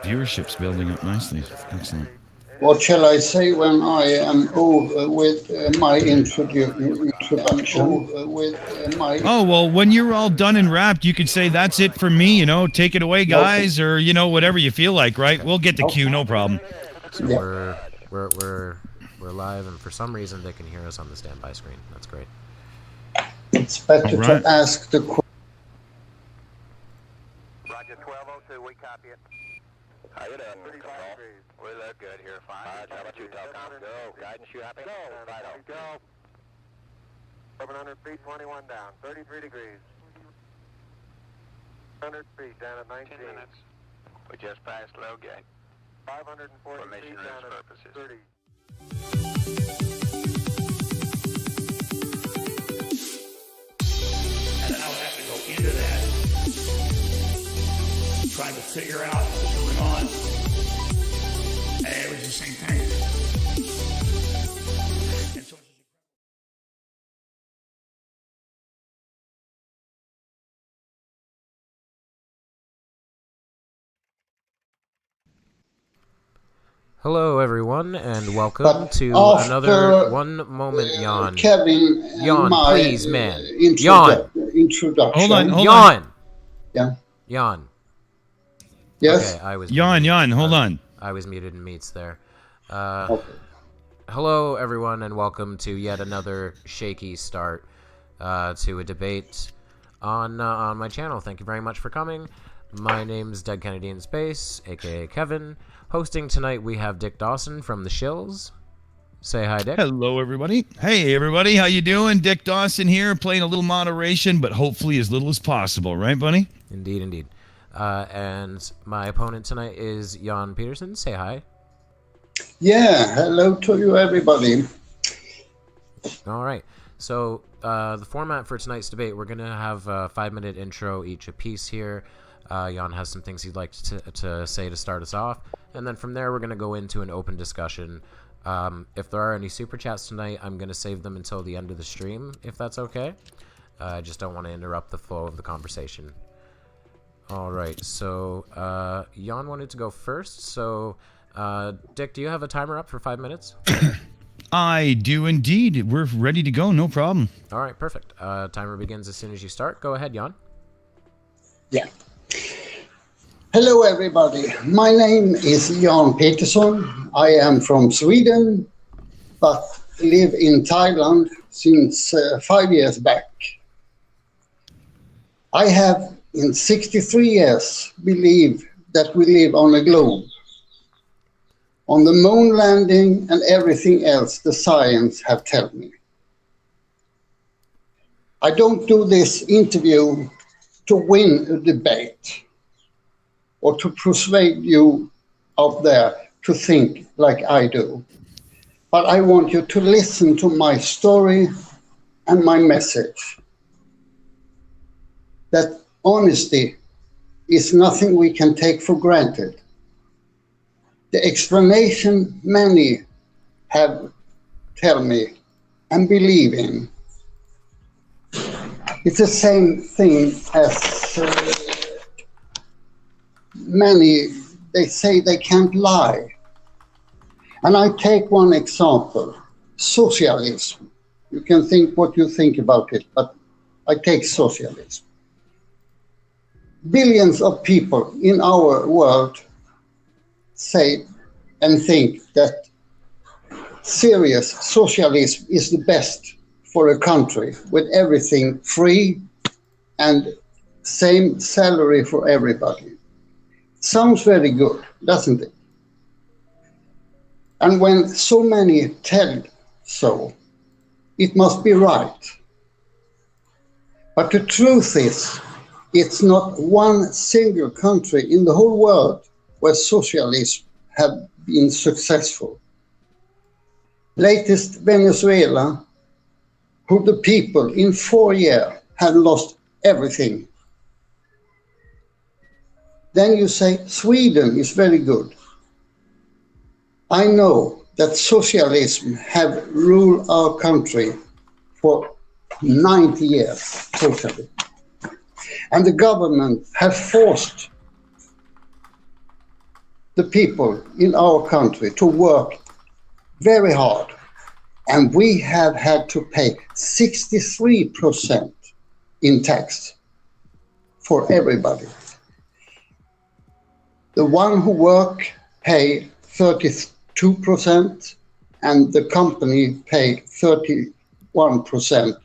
Viewership's building up nicely. Excellent. What shall I say when I am over with my introduction? Oh, well, when you're all done and wrapped, you could say, that's it for me, take it away, Okay. guys, or, whatever you feel like, right? We'll get the cue, no problem. So Yeah. we're live, and for some reason they can hear us on the standby screen. That's great. It's better All right. to ask the question. Roger, 1202, we copy it. How you doing? 35 degrees. We look good here, fine. How about you, Telcom? Go. Guidance, you happy? Go. Right on. Go. 700 feet, 21 down. 33 degrees. 100 feet, down at 19. 10 minutes. We just passed low gate. 540 feet, down at 30. And then I would have to go into that, trying to figure out what was going on. And it was the same thing. And so Hello, everyone, and welcome But to after, another one moment yawn. Kevin, and Yawn, my please, man. Yawn. introduction. Hold on. Yawn. Yeah. Yawn. Yes. Okay, I was Yawn, muted. hold on. I was muted in meets there. Okay. Hello, everyone, and welcome to yet another shaky start to a debate on my channel. Thank you very much for coming. My name's Dead Kennedy in Space, aka Kevin. Hosting tonight, we have Dick Dawson from the Shills. Say hi, Dick. Hello, everybody. Hey, everybody. How you doing? Dick Dawson here, playing a little moderation, but hopefully as little as possible. Right, buddy? Indeed, indeed. And my opponent tonight is Jan Peterson. Say hi. Yeah. Hello to you, everybody. All right. So the format for tonight's debate, we're going to have a 5-minute intro each apiece here. Jan has some things he'd like to say to start us off. And then from there, we're going to go into an open discussion. If there are any super chats tonight, I'm going to save them until the end of the stream, if that's okay. I just don't want to interrupt the flow of the conversation. All right. So Jan wanted to go first. So Dick, do you have a timer up for 5 minutes? I do indeed. We're ready to go. No problem. All right. Perfect. Timer begins as soon as you start. Go ahead, Jan. Yeah. Hello, everybody. My name is Jan Peterson. I am from Sweden, but live in Thailand since 5 years back. I have, in 63 years, believed that we live on a globe. On the moon landing and everything else the science have told me. I don't do this interview to win a debate or to persuade you out there to think like I do. But I want you to listen to my story and my message. That honesty is nothing we can take for granted. The explanation many have tell me and believe in. It's the same thing as many, they say they can't lie. And I take one example, socialism. You can think what you think about it, but I take socialism. Billions of people in our world say and think that serious socialism is the best for a country with everything free and same salary for everybody. Sounds very good, doesn't it? And when so many tell so, it must be right. But the truth is, it's not one single country in the whole world where socialism have been successful. Latest Venezuela, who the people in 4 years have lost everything. Then you say Sweden is very good. I know that socialism have ruled our country for 90 years, totally. And the government have forced the people in our country to work very hard, and we have had to pay 63% in tax for everybody. The one who work pay 32%, and the company pay 31%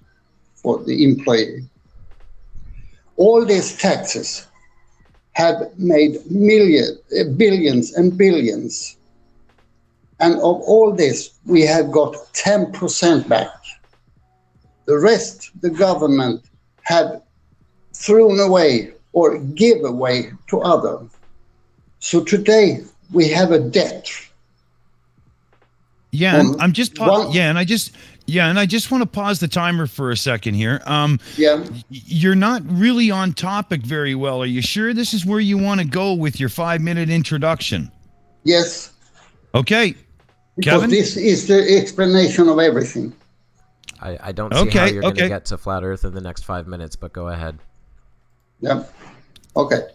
for the employee. All these taxes have made billions and billions. And of all this, we have got 10% back. The rest, the government had thrown away or give away to others. So today we have a debt. Yeah, I'm just and I just want to pause the timer for a second here. Yeah. You're not really on topic very well. Are you sure this is where you want to go with your 5-minute introduction? Yes. Okay. Because Kevin? this is the explanation of everything. I don't see how you're going to get to flat Earth in the next 5 minutes, but go ahead. Yeah. Okay.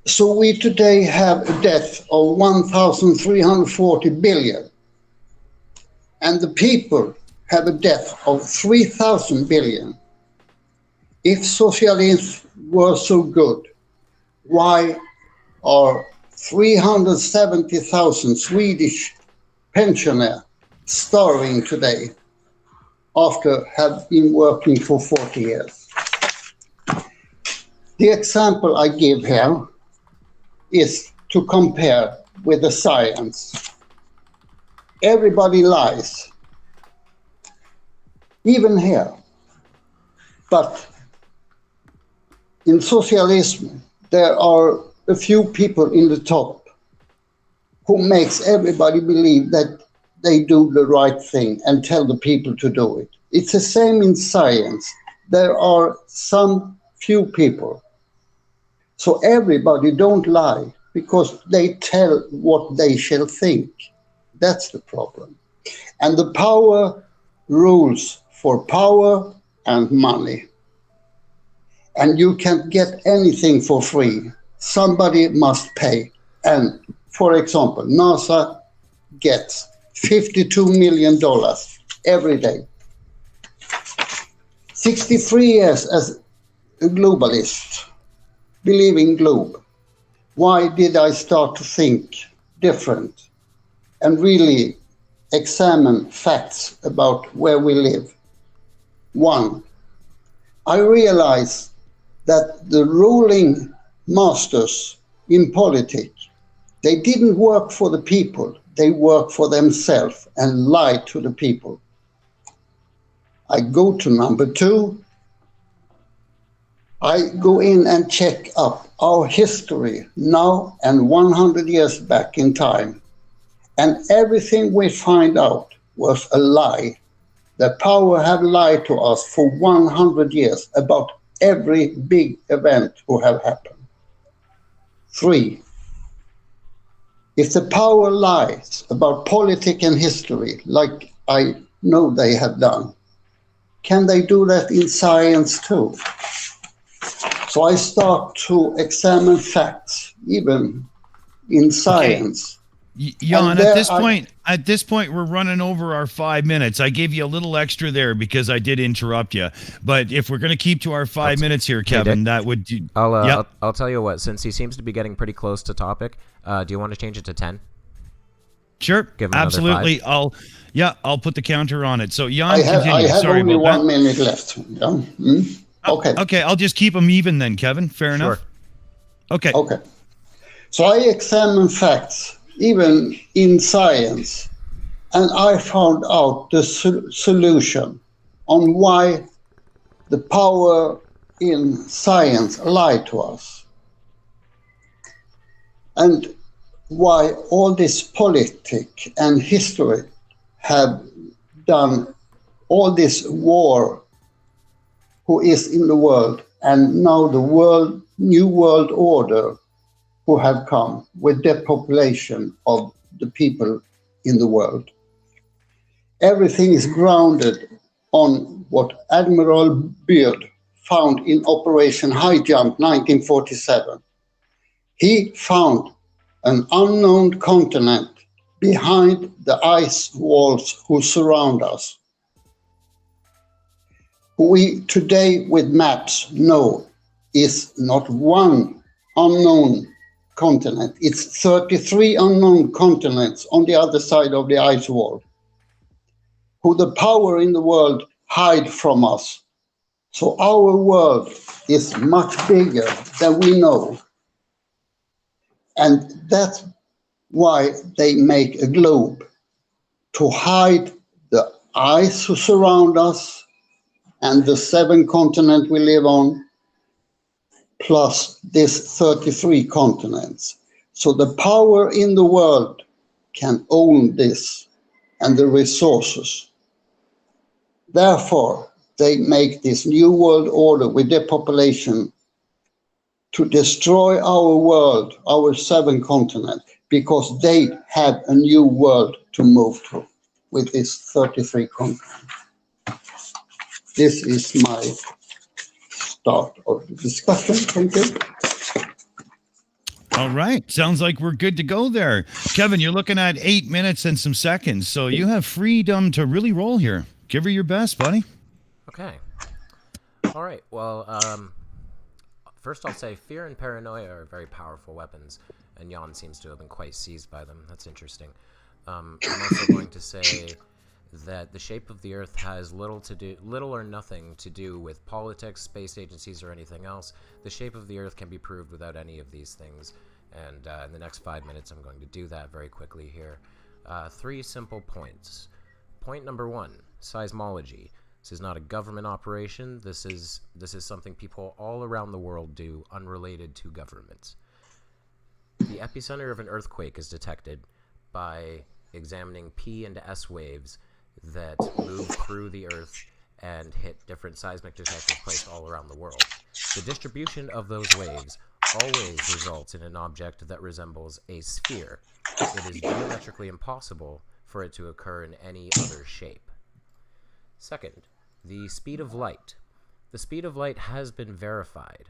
So we today have a debt of 1,340 billion. And the people have a debt of 3,000 billion. If socialism were so good, why are 370,000 Swedish pensioners starving today after have been working for 40 years? The example I give here is to compare with the science. Everybody lies, even here. But in socialism, there are a few people in the top who makes everybody believe that they do the right thing and tell the people to do it. It's the same in science. There are some few people. So everybody don't lie because they tell what they shall think. That's the problem. And the power rules for power and money. And you can't get anything for free. Somebody must pay. And for example, NASA gets $52 million every day. 63 years as a globalist, believing globe. Why did I start to think different and really examine facts about where we live? One, I realized that the ruling masters in politics, they didn't work for the people, they work for themselves and lie to the people. I go to number two. I go in and check up our history now and 100 years back in time. And everything we find out was a lie. The power have lied to us for 100 years about every big event who have happened. Three, if the power lies about politics and history, like I know they have done, can they do that in science too? So I start to examine facts, even in science. Jan, at this point, we're running over our 5 minutes. I gave you a little extra there because I did interrupt you. But if we're going to keep to our 5 minutes here, Kevin, that would. I'll tell you what. Since he seems to be getting pretty close to topic, do you want to change it to 10? Sure, absolutely. 5? I'll put the counter on it. So Jan, I have Sorry only about 1 minute left. Yeah? Okay. Okay, I'll just keep them even then, Kevin. Fair enough. Okay. Okay. So I examine facts, even in science, and I found out the solution on why the power in science lied to us, and why all this politics and history have done all this war who is in the world, and now the new world order who have come with depopulation of the people in the world. Everything is grounded on what Admiral Byrd found in Operation High Jump 1947. He found an unknown continent behind the ice walls who surround us. We today with maps know is not one unknown continent. It's 33 unknown continents on the other side of the ice wall, who the power in the world hide from us. So our world is much bigger than we know. And that's why they make a globe, to hide the ice who surround us and the 7 continents we live on, plus this 33 continents. So the power in the world can own this and the resources. Therefore, they make this new world order with their population to destroy our world, our 7 continents, because they have a new world to move to with this 33 continents. This is my start of the discussion. Thank you. All right. Sounds like we're good to go there. Kevin, you're looking at 8 minutes and some seconds, so you have freedom to really roll here. Give her your best, buddy. Okay. All right. Well, first I'll say fear and paranoia are very powerful weapons, and Jan seems to have been quite seized by them. That's interesting. I'm also going to say that the shape of the Earth has little or nothing to do with politics, space agencies, or anything else. The shape of the Earth can be proved without any of these things, and in the next 5 minutes I'm going to do that very quickly here. 3 simple points. Point number 1, seismology. This is not a government operation. This is something people all around the world do, unrelated to governments. The epicenter of an earthquake is detected by examining P and S waves that move through the Earth and hit different seismic detectors placed all around the world. The distribution of those waves always results in an object that resembles a sphere. It is geometrically impossible for it to occur in any other shape. Second, the speed of light. The speed of light has been verified.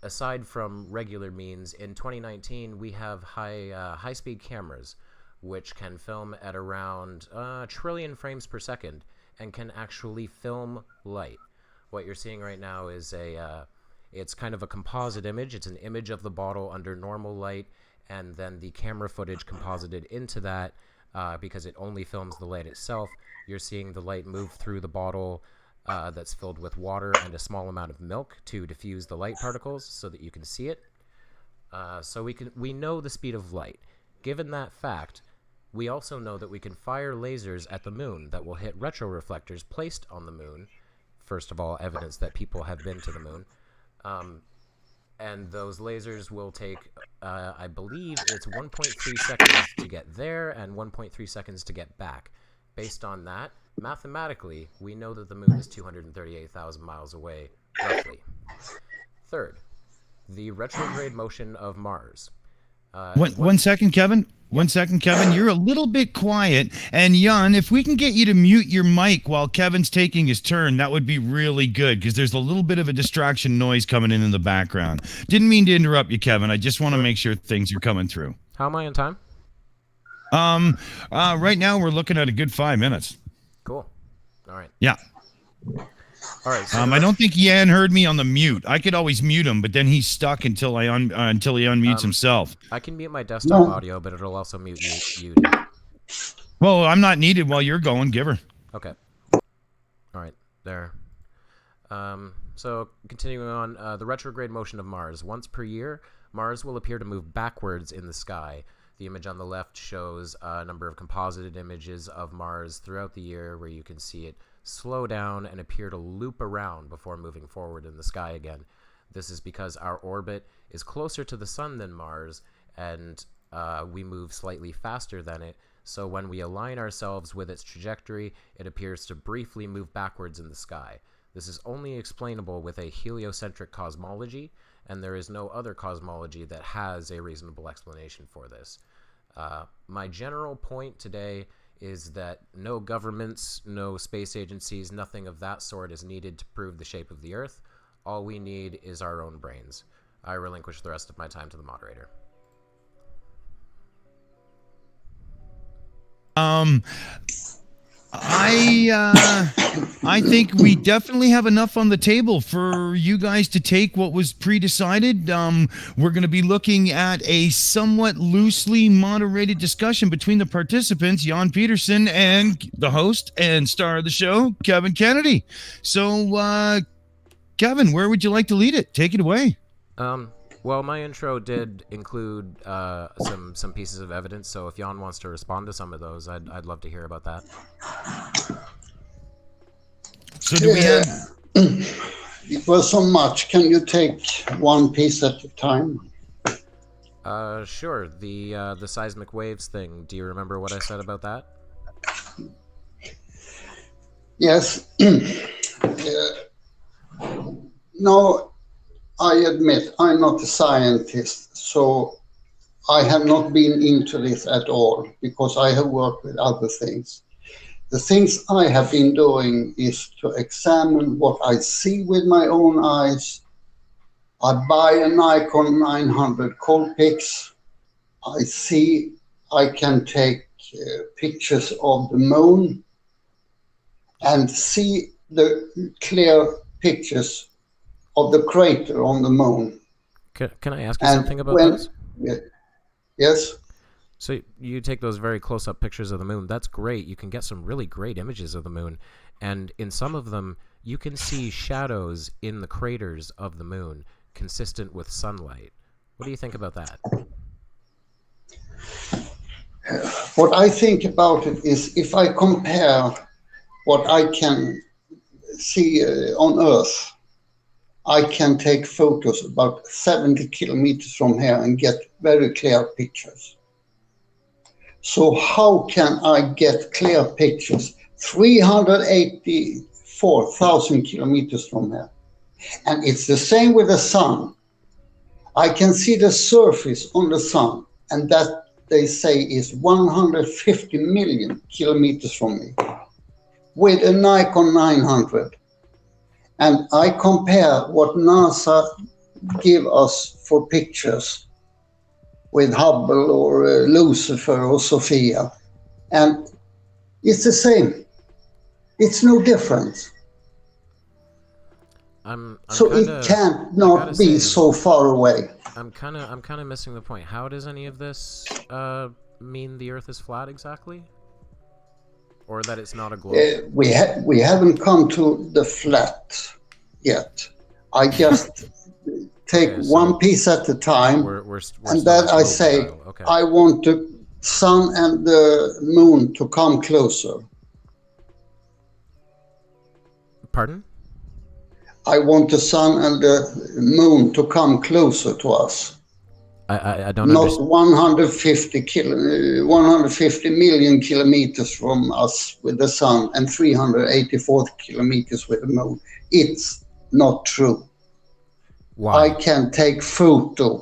Aside from regular means, in 2019 we have high-speed cameras which can film at around a trillion frames per second and can actually film light. What you're seeing right now is it's kind of a composite image. It's an image of the bottle under normal light, and then the camera footage composited into that because it only films the light itself. You're seeing the light move through the bottle that's filled with water and a small amount of milk to diffuse the light particles so that you can see it. So we know the speed of light. Given that fact, we also know that we can fire lasers at the moon that will hit retroreflectors placed on the moon. First of all, evidence that people have been to the moon. And those lasers will take, I believe it's 1.3 seconds to get there and 1.3 seconds to get back. Based on that, mathematically, we know that the moon is 238,000 miles away, roughly. Third, the retrograde motion of Mars. One second, Kevin. 1 second, Kevin. You're a little bit quiet. And Jan, if we can get you to mute your mic while Kevin's taking his turn, that would be really good, because there's a little bit of a distraction noise coming in the background. Didn't mean to interrupt you, Kevin. I just want to make sure things are coming through. How am I on time? Right now we're looking at a good 5 minutes. Cool. All right. Yeah. All right. So I don't think Jan heard me on the mute. I could always mute him, but then he's stuck until he unmutes himself. I can mute my desktop audio, but it'll also mute you. Well, I'm not needed while you're going. Give her. Okay. All right. There. So continuing on, the retrograde motion of Mars. Once per year, Mars will appear to move backwards in the sky. The image on the left shows a number of composited images of Mars throughout the year where you can see it slow down and appear to loop around before moving forward in the sky again. This is because our orbit is closer to the sun than Mars, and we move slightly faster than it. So when we align ourselves with its trajectory, it appears to briefly move backwards in the sky. This is only explainable with a heliocentric cosmology, and there is no other cosmology that has a reasonable explanation for this. My general point today is that no governments, no space agencies, nothing of that sort is needed to prove the shape of the Earth. All we need is our own brains. I relinquish the rest of my time to the moderator. Um, I think we definitely have enough on the table for you guys to take what was pre-decided. We're going to be looking at a somewhat loosely moderated discussion between the participants, Jan Peterson, and the host and star of the show, Kevin Kennedy. So, Kevin, where would you like to lead it? Take it away. Well, my intro did include some pieces of evidence, so if Jan wants to respond to some of those, I'd love to hear about that. So do we have... It was so much. Can you take one piece at a time? Sure. The seismic waves thing. Do you remember what I said about that? Yes. No, I admit I'm not a scientist, so I have not been into this at all because I have worked with other things. The things I have been doing is to examine what I see with my own eyes. I buy a Nikon 900 Coolpix. I can take pictures of the moon and see the clear pictures of the crater on the moon. Can I ask you something about those? Yes. So you take those very close-up pictures of the moon. That's great. You can get some really great images of the moon. And in some of them, you can see shadows in the craters of the moon consistent with sunlight. What do you think about that? What I think about it is if I compare what I can see on Earth, I can take photos about 70 kilometers from here and get very clear pictures. So how can I get clear pictures 384,000 kilometers from here? And it's the same with the sun. I can see the surface on the sun, and that they say is 150 million kilometers from me with a Nikon 900. And I compare what NASA give us for pictures with Hubble or Lucifer or Sophia. And it's the same. It's no difference. It can't not be so far away. I'm kind of missing the point. How does any of this mean the Earth is flat exactly? Or that it's not a globe? We haven't come to the flat yet. I just take one piece at a time, and then I say, okay. I want the sun and the moon to come closer. Pardon? I want the sun and the moon to come closer to us. I don't Not understand. 150 million kilometers from us with the sun and 384 kilometers with the moon. It's not true. Why? I can take clear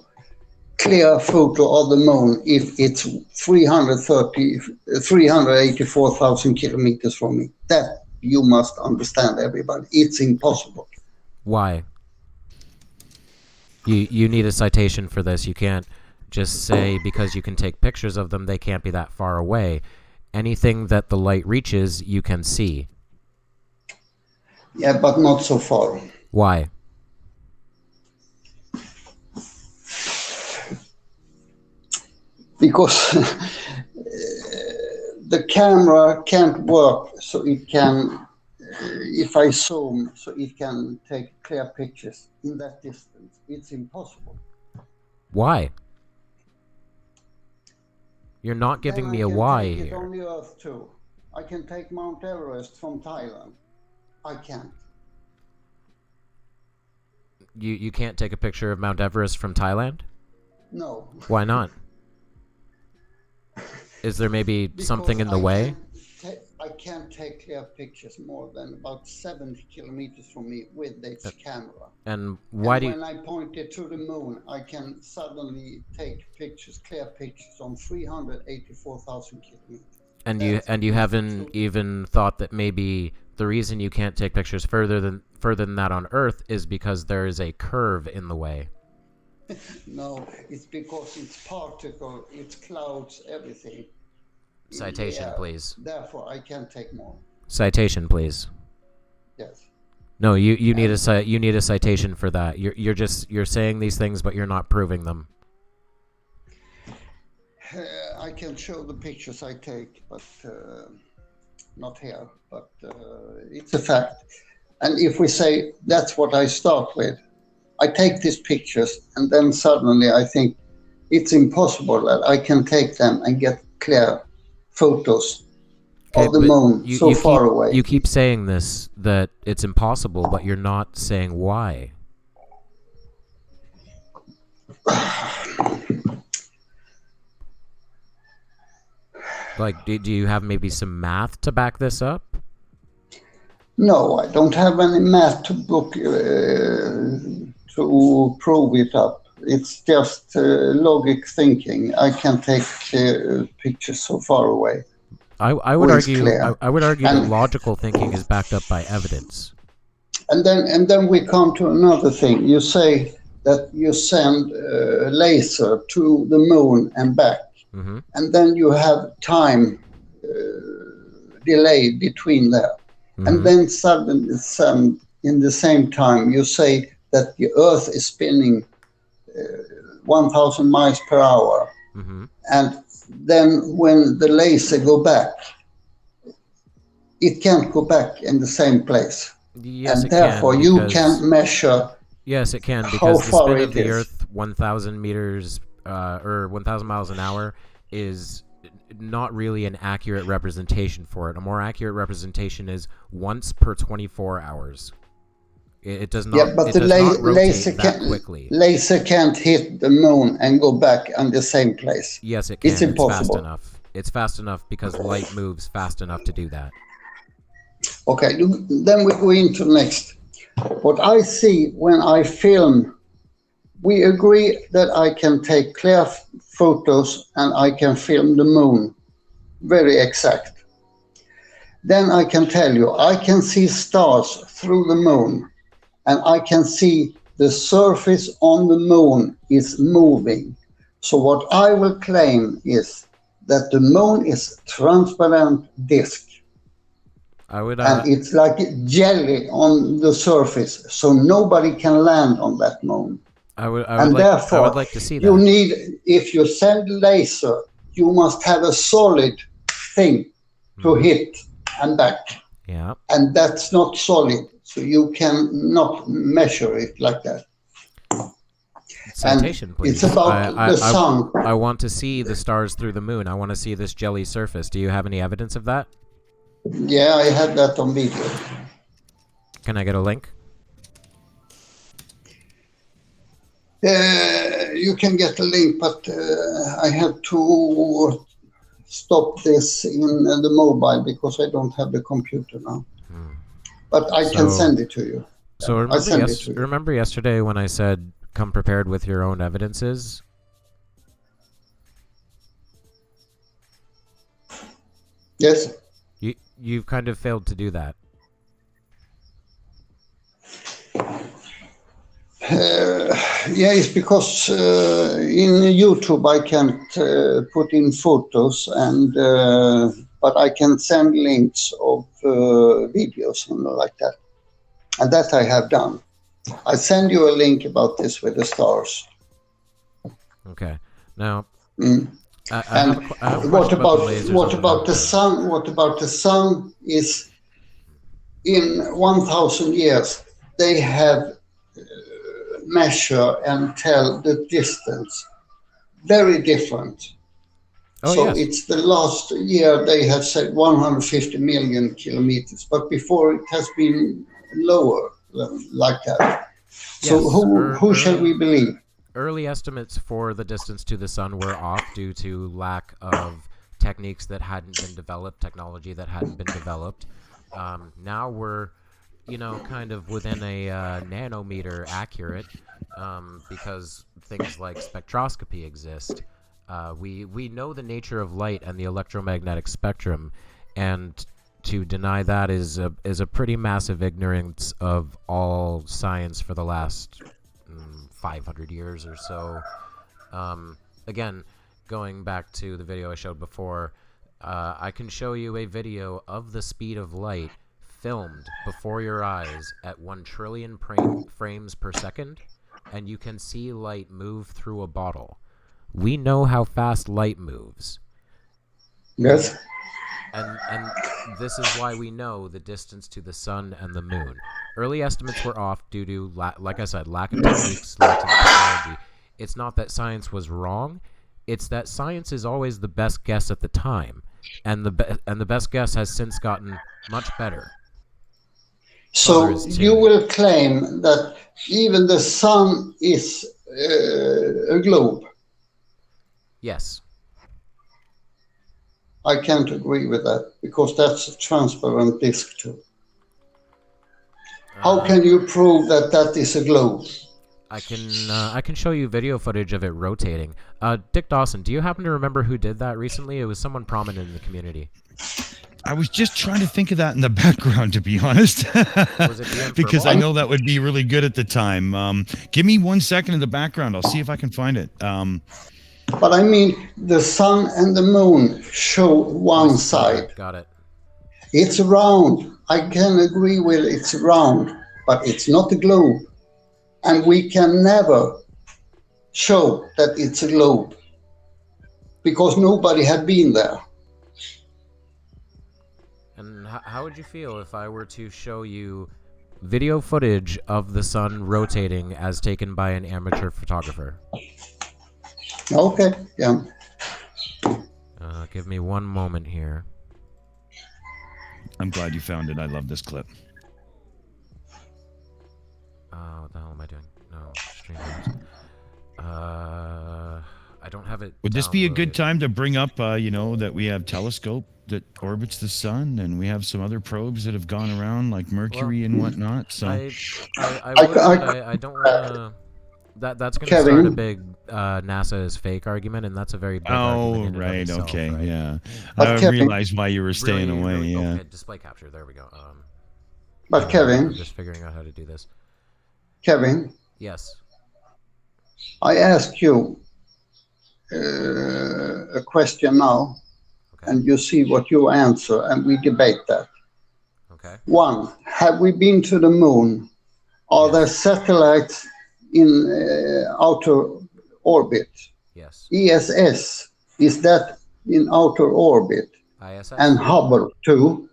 photo of the moon if it's 384,000 kilometers from me. That you must understand, everybody. It's impossible. Why? You need a citation for this. You can't just say because you can take pictures of them, they can't be that far away. Anything that the light reaches, you can see. Yeah, but not so far. Why? Because the camera can't work, so it can, if I zoom, so it can take clear pictures in that distance. It's impossible. Why? You're not giving me a why here. I can take it on the Earth too. I can take Mount Everest from Thailand. I can't. You can't take a picture of Mount Everest from Thailand? No. Why not? Is there maybe something in the way? I can't take clear pictures more than about 70 kilometers from me with this camera. And why when I point it to the moon, I can suddenly take clear pictures on 384,000 kilometers. And you haven't even thought that maybe the reason you can't take pictures further than that on Earth is because there is a curve in the way. No, it's because it's particle, it's clouds, everything. Citation, Yeah, please. therefore, I can't take more. Citation, please. Yes. No, you need you need a citation for that. You're saying these things, but you're not proving them. I can show the pictures I take, but not here. But it's a fact. And if we say that's what I start with, I take these pictures, and then suddenly I think it's impossible that I can take them and get clear photos of the but moon so far away. You keep saying this, that it's impossible, but you're not saying why. Like, do you have maybe some math to back this up? No, I don't have any math to book to prove it up. It's just logic thinking. I can take pictures so far away. I would Well, it's argue clear. I would argue that And- logical thinking is backed up by evidence. And then we come to another thing. You say that you send a laser to the moon and back, Mm-hmm. and then you have time delay between there. Mm-hmm. And then suddenly, in the same time, you say that the Earth is spinning 1,000 miles per hour. Mm-hmm. And then when the laser go back, it can't go back in the same place. Yes, And it therefore, can. you Because, can measure. yes, it can, how because the far spin it of the is. Earth, 1,000 meters or 1,000 miles an hour, is not really an accurate representation for it. A more accurate representation is once per 24 hours. It does not. Yeah, but it the does not rotate laser that quickly. laser can't hit the moon and go back on the same place. Yes, it can. It's impossible. fast enough. It's fast enough because light moves fast enough to do that. Okay, then we go into next. What I see when I film, we agree that I can take clear photos and I can film the moon very exact. Then I can tell you, I can see stars through the moon, and I can see the surface on the moon is moving. So what I will claim is that the moon is a transparent disk. I would. And it's like jelly on the surface, so nobody can land on that moon. I would And like. therefore, I would like to see that. you need, if you send laser, you must have a solid thing to hit and back. Yeah. And that's not solid, so you cannot measure it like that. Citation, And please. it's about the sun. I want to see the stars through the moon. I want to see this jelly surface. Do you have any evidence of that? Yeah, I had that on video. Can I get a link? You can get a link, but I have to stop this in the mobile because I don't have the computer now. But I can send it to you. So remember yesterday when I said come prepared with your own evidences? Yes. You've kind of failed to do that. Yeah, it's because in YouTube I can't put in photos, and but I can send links of videos and like that. And that I have done. I send you a link about this with the stars. Okay. Now, What about the sun? What about the sun is in 1,000 years they have measure and tell the distance very different. Yes. It's the last year they have said 150 million kilometers, but before it has been lower like that. So Yes, who shall we believe? Early estimates for the distance to the sun were off due to lack of techniques that hadn't been developed, technology that hadn't been developed. Now we're, kind of within a nanometer accurate because things like spectroscopy exist. We know the nature of light and the electromagnetic spectrum, and to deny that is a pretty massive ignorance of all science for the last 500 years or so. Again, going back to the video I showed before, I can show you a video of the speed of light filmed before your eyes at 1 trillion frames per second, and you can see light move through a bottle. We know how fast light moves. Yes. And this is why we know the distance to the sun and the moon. Early estimates were off due to, like I said, lack of techniques, lack of technology. It's not that science was wrong. It's that science is always the best guess at the time, and the best guess has since gotten much better. So there is two. you will claim that even the sun is a globe. Yes. I can't agree with that because that's a transparent disk too. How can you prove that that is a globe? I can show you video footage of it rotating. Dick Dawson, do you happen to remember who did that recently? It was someone prominent in the community. I was just trying to think of that in the background, to be honest. Was it DM because Furball? I know that would be really good at the time. Give me 1 second in the background. I'll see if I can find it. But I mean, the sun and the moon show one side. Got it. It's round. I can agree with it's round, but it's not a globe. And we can never show that it's a globe because nobody had been there. And how would you feel if I were to show you video footage of the sun rotating as taken by an amateur photographer? Okay, yeah. Give me 1 moment here. I'm glad you found it. I love this clip. What the hell am I doing? No, StreamYard. I don't have it. Would this be a good downloaded. time to bring up, that we have telescope that orbits the sun, and we have some other probes that have gone around, like Mercury and whatnot? So I would, but I don't want to. That's going to start a Kevin? big NASA is fake argument, and that's a very big argument in and of right, itself, okay, right? yeah. But I Kevin- realized why you were staying Really, away. really, Yeah. okay, display capture. There we go. But I'm Kevin, just figuring out how to do this. Kevin, Yes. I ask you a question now, Okay. and you see what you answer, and we debate that. Okay. 1, have we been to the moon? Are Yes. there satellites in outer orbit? Yes. ESS, is that in outer orbit? ISS. And Hubble too?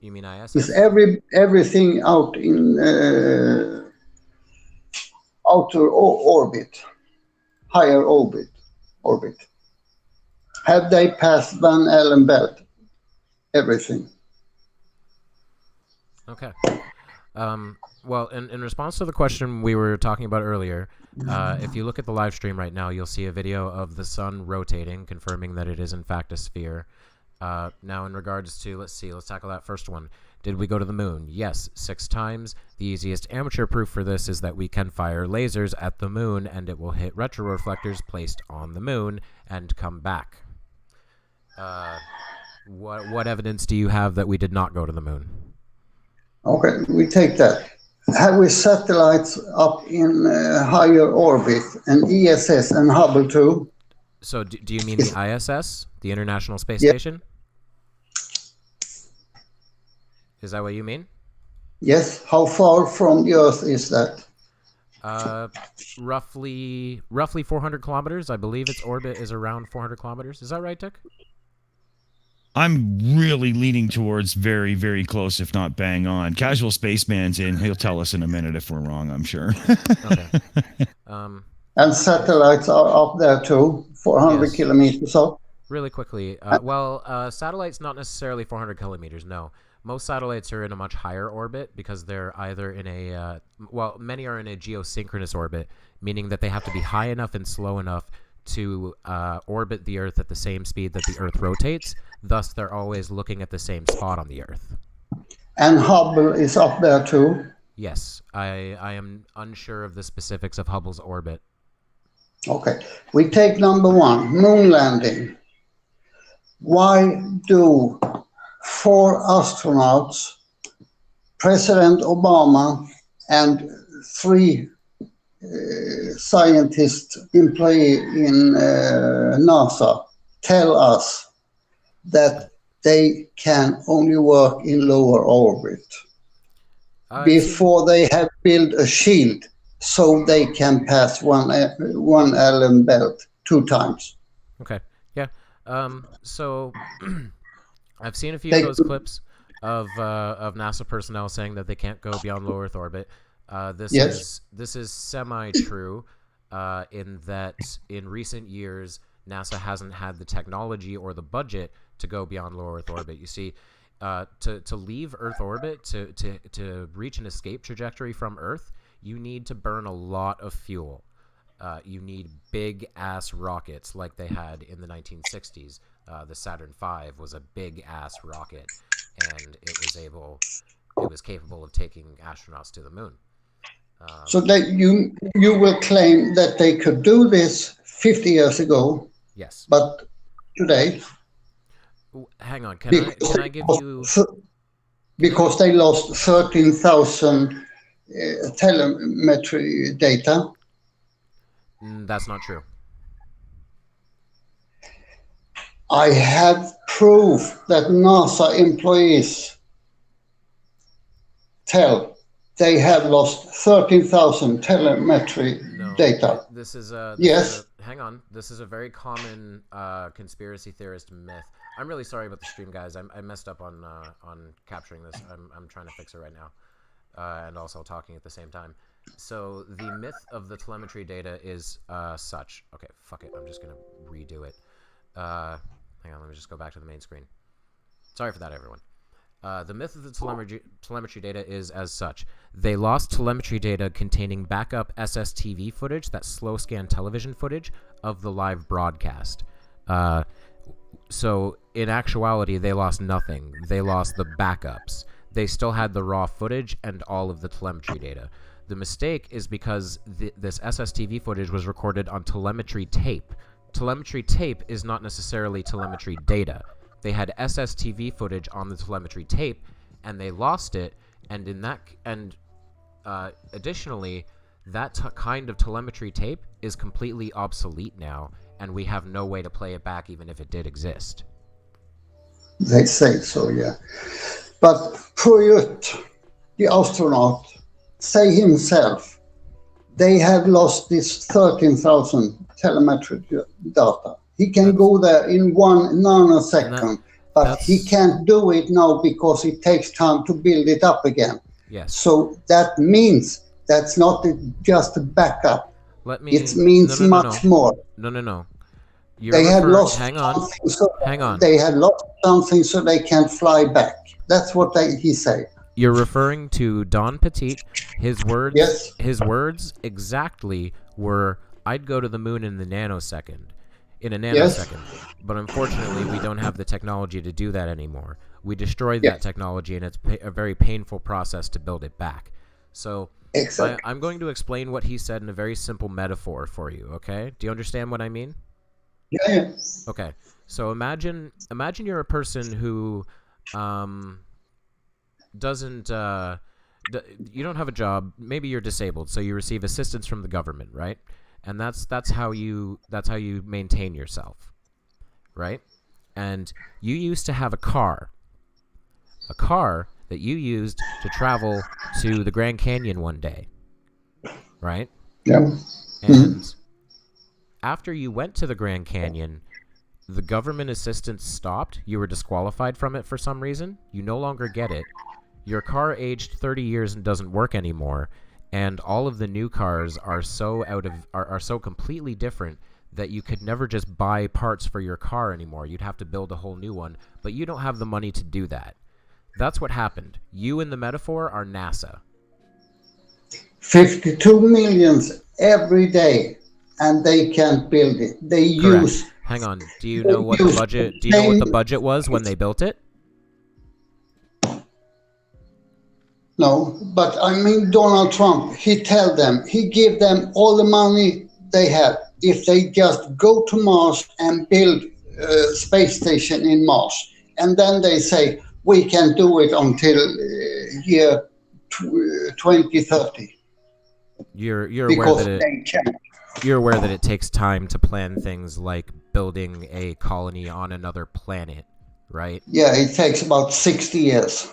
You mean ISS? Is everything out in outer orbit, higher orbit? Have they passed Van Allen belt? Everything. Okay. Well, in response to the question we were talking about earlier, if you look at the live stream right now, you'll see a video of the sun rotating, confirming that it is in fact a sphere. Now, in regards to, let's tackle that first one. Did we go to the moon? Yes, 6 times. The easiest amateur proof for this is that we can fire lasers at the moon, and it will hit retroreflectors placed on the moon and come back. What evidence do you have that we did not go to the moon? Okay, we take that. Have we satellites up in higher orbit and ESS and Hubble too? So do you mean the ISS, the International Space Yeah. Station? Is that what you mean? Yes. How far from the Earth is that? Roughly 400 kilometers. I believe its orbit is around 400 kilometers. Is that right, Dick? I'm really leaning towards very, very close, if not bang on. Casual Spaceman's in. He'll tell us in a minute if we're wrong, I'm sure. Okay. And satellites are up there too, 400 Yes. kilometers up. Really quickly, satellites not necessarily 400 kilometers. No, most satellites are in a much higher orbit because they're either in a many are in a geosynchronous orbit, meaning that they have to be high enough and slow enough to orbit the Earth at the same speed that the Earth rotates. Thus, they're always looking at the same spot on the Earth. And Hubble is up there too. Yes, I am unsure of the specifics of Hubble's orbit. Okay. We take number 1, moon landing. Why do 4 astronauts, President Obama, and 3 scientists employee in NASA tell us that they can only work in lower orbit See, before they have built a shield so they can pass one Allen belt 2 times. okay, yeah. So I've seen a few of They those clips of NASA personnel saying that they can't go beyond low Earth orbit. Yes. This is semi-true, in that in recent years NASA hasn't had the technology or the budget to go beyond low Earth orbit. You see, to leave Earth orbit, to reach an escape trajectory from Earth, you need to burn a lot of fuel. You need big ass rockets like they had in the 1960s. The Saturn V was a big ass rocket, and it was capable of taking astronauts to the moon. So that you will claim that they could do this 50 years ago, Yes. but today, Hang on. Can because I give you? because they lost 13,000 telemetry data. That's not true. I have proof that NASA employees tell they have lost 13,000 telemetry No. data. This is a. Yes. Hang on. This is a very common conspiracy theorist myth. I'm really sorry about the stream, guys. I messed up on capturing this. I'm trying to fix it right now, and also talking at the same time. So the myth of the telemetry data is such. Okay, fuck it. I'm just gonna redo it. Hang on. Let me just go back to the main screen. Sorry for that, everyone. The myth of the telemetry data is as such. They lost telemetry data containing backup SSTV footage, that slow scan television footage, of the live broadcast. So, in actuality, they lost nothing. They lost the backups. They still had the raw footage and all of the telemetry data. The mistake is because this SSTV footage was recorded on telemetry tape. Telemetry tape is not necessarily telemetry data. They had SSTV footage on the telemetry tape, and they lost it. And additionally, that kind of telemetry tape is completely obsolete now, and we have no way to play it back, even if it did exist. They say so, yeah. But Pruitt, the astronaut, say himself, they have lost this 13,000 telemetric data. He can go there in 1 nanosecond, but he can't do it now because it takes time to build it up again. Yes. So that means that's not just a backup. It means much more. No. They had lost Hang on. something, so Hang on. they had lost something, so they can't fly back. That's what he said. You're referring to Don Petit. His words. Yes. His words exactly were, "I'd go to the moon in a nanosecond." Yes. But unfortunately, we don't have the technology to do that anymore. We destroyed Yes. that technology, and it's a very painful process to build it back. So Exactly. I'm going to explain what he said in a very simple metaphor for you, okay? Do you understand what I mean? Yeah. Okay. So imagine you're a person who doesn't you don't have a job, maybe you're disabled, so you receive assistance from the government, right? And that's how you maintain yourself, right? And you used to have a car that you used to travel to the Grand Canyon one day, right? Yeah. And after you went to the Grand Canyon, the government assistance stopped. You were disqualified from it for some reason. You no longer get it. Your car aged 30 years and doesn't work anymore. And all of the new cars are so completely different that you could never just buy parts for your car anymore. You'd have to build a whole new one, but you don't have the money to do that. That's what happened. You in the metaphor are NASA. 52 millions every day, and they can't build it. They Correct. use. Hang on. Do you know what the budget? Do you know what the budget was when they built it? No, but I mean Donald Trump. He give them all the money they have if they just go to Mars and build a space station in Mars, and then they say we can do it until year 2030. You're because aware that they can. you're aware that it takes time to plan things like building a colony on another planet right? Yeah, it takes about 60 years.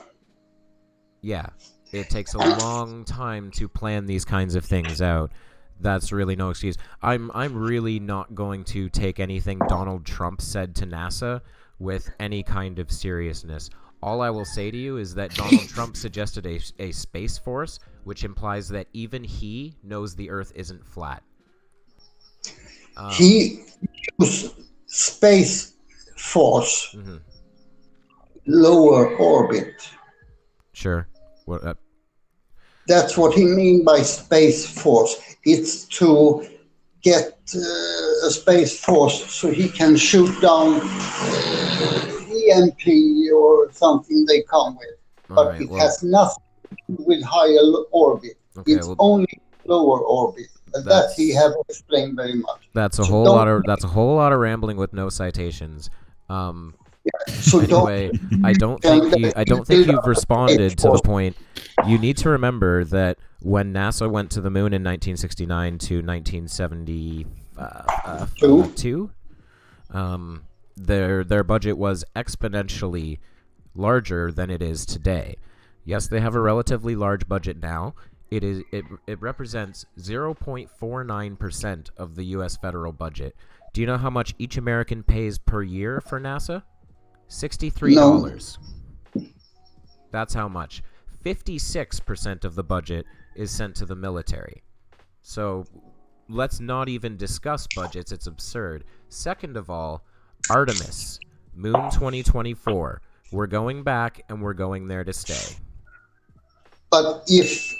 Yeah, it takes a long time to plan these kinds of things out. That's really no excuse. I'm really not going to take anything Donald Trump said to NASA with any kind of seriousness. All I will say to you is that Donald Trump suggested a space force, which implies that even he knows the Earth isn't flat. He used Space Force Mm-hmm. lower orbit. Sure. What? That's what he mean by Space Force. It's to get a Space Force so he can shoot down EMP or something they come with. But Right, it well, has nothing to do with higher orbit. Okay, It's only lower orbit. And that he have explained very much. That's a So whole don't- lot of rambling with no citations. So Anyway, I don't think you've responded to the point. You need to remember that when NASA went to the moon in 1969 to 1972, their budget was exponentially larger than it is today. Yes, they have a relatively large budget now. It represents 0.49% of the U.S. federal budget. Do you know how much each American pays per year for NASA? $63. No. That's how much. 56% of the budget is sent to the military. So let's not even discuss budgets. It's absurd. Second of all, Artemis, Moon 2024. We're going back and we're going there to stay. But if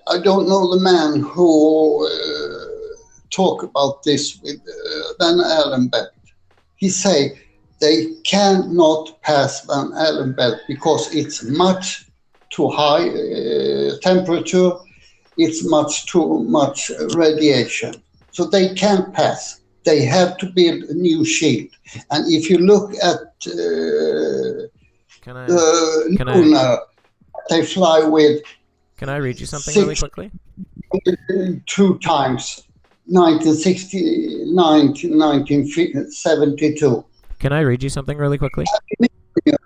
I don't know the man who talk about this with Van Allen belt, he say they cannot pass Van Allen belt because it's much too high temperature, it's much too much radiation. So they can't pass. They have to build a new shield. And if you look at the lunar, they fly with. Can I read you something really quickly? 2 times, 1969 to 1972. Can I read you something really quickly?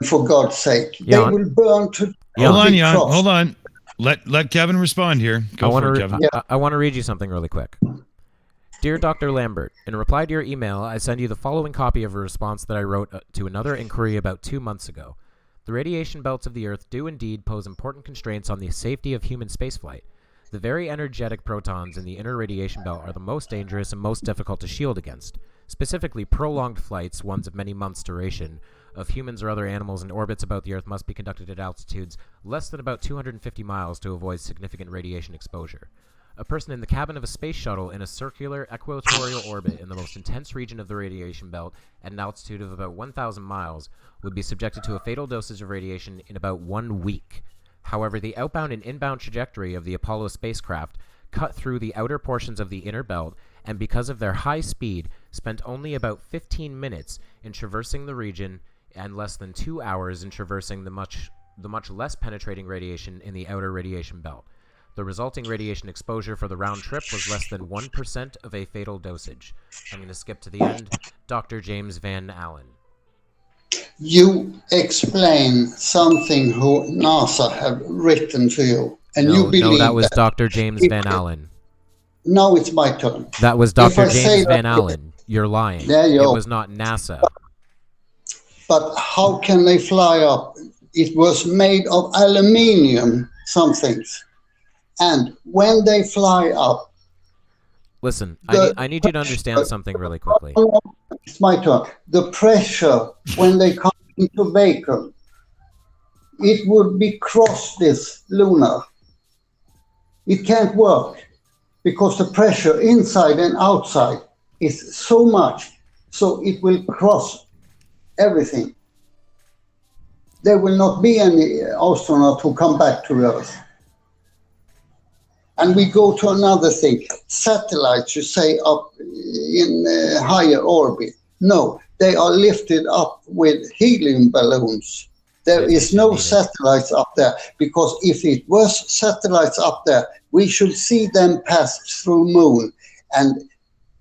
For God's sake, Jan? they will burn to. Hold on, Jan. Hold on. Let Kevin respond here. Go for it, Kevin. I want to read you something really quick. Dear Dr. Lambert, in reply to your email, I send you the following copy of a response that I wrote to another inquiry about 2 months ago. The radiation belts of the Earth do indeed pose important constraints on the safety of human spaceflight. The very energetic protons in the inner radiation belt are the most dangerous and most difficult to shield against. Specifically, prolonged flights, ones of many months' duration, of humans or other animals in orbits about the Earth must be conducted at altitudes less than about 250 miles to avoid significant radiation exposure. A person in the cabin of a space shuttle in a circular equatorial orbit in the most intense region of the radiation belt at an altitude of about 1,000 miles would be subjected to a fatal dosage of radiation in about 1 week. However, the outbound and inbound trajectory of the Apollo spacecraft cut through the outer portions of the inner belt, and because of their high speed, spent only about 15 minutes in traversing the region and less than 2 hours in traversing the much less penetrating radiation in the outer radiation belt. The resulting radiation exposure for the round trip was less than 1% of a fatal dosage. I'm going to skip to the end. Dr. James Van Allen. You explain something who NASA have written to you, and you believe No, that was Dr. James Van Allen. Now it's my turn. That was Dr. James Van Allen. You're lying. There you go. It was not NASA. But how can they fly up? It was made of aluminium, some things. And when they fly up... Listen, I need you to understand something really quickly. It's my turn. The pressure, when they come into vacuum, it would be cross this lunar. It can't work because the pressure inside and outside is so much, so it will cross everything. There will not be any astronaut who come back to Earth. And we go to another thing. Satellites, you say, up in higher orbit. No, they are lifted up with helium balloons. There is no satellites up there, because if it was satellites up there, we should see them pass through moon. And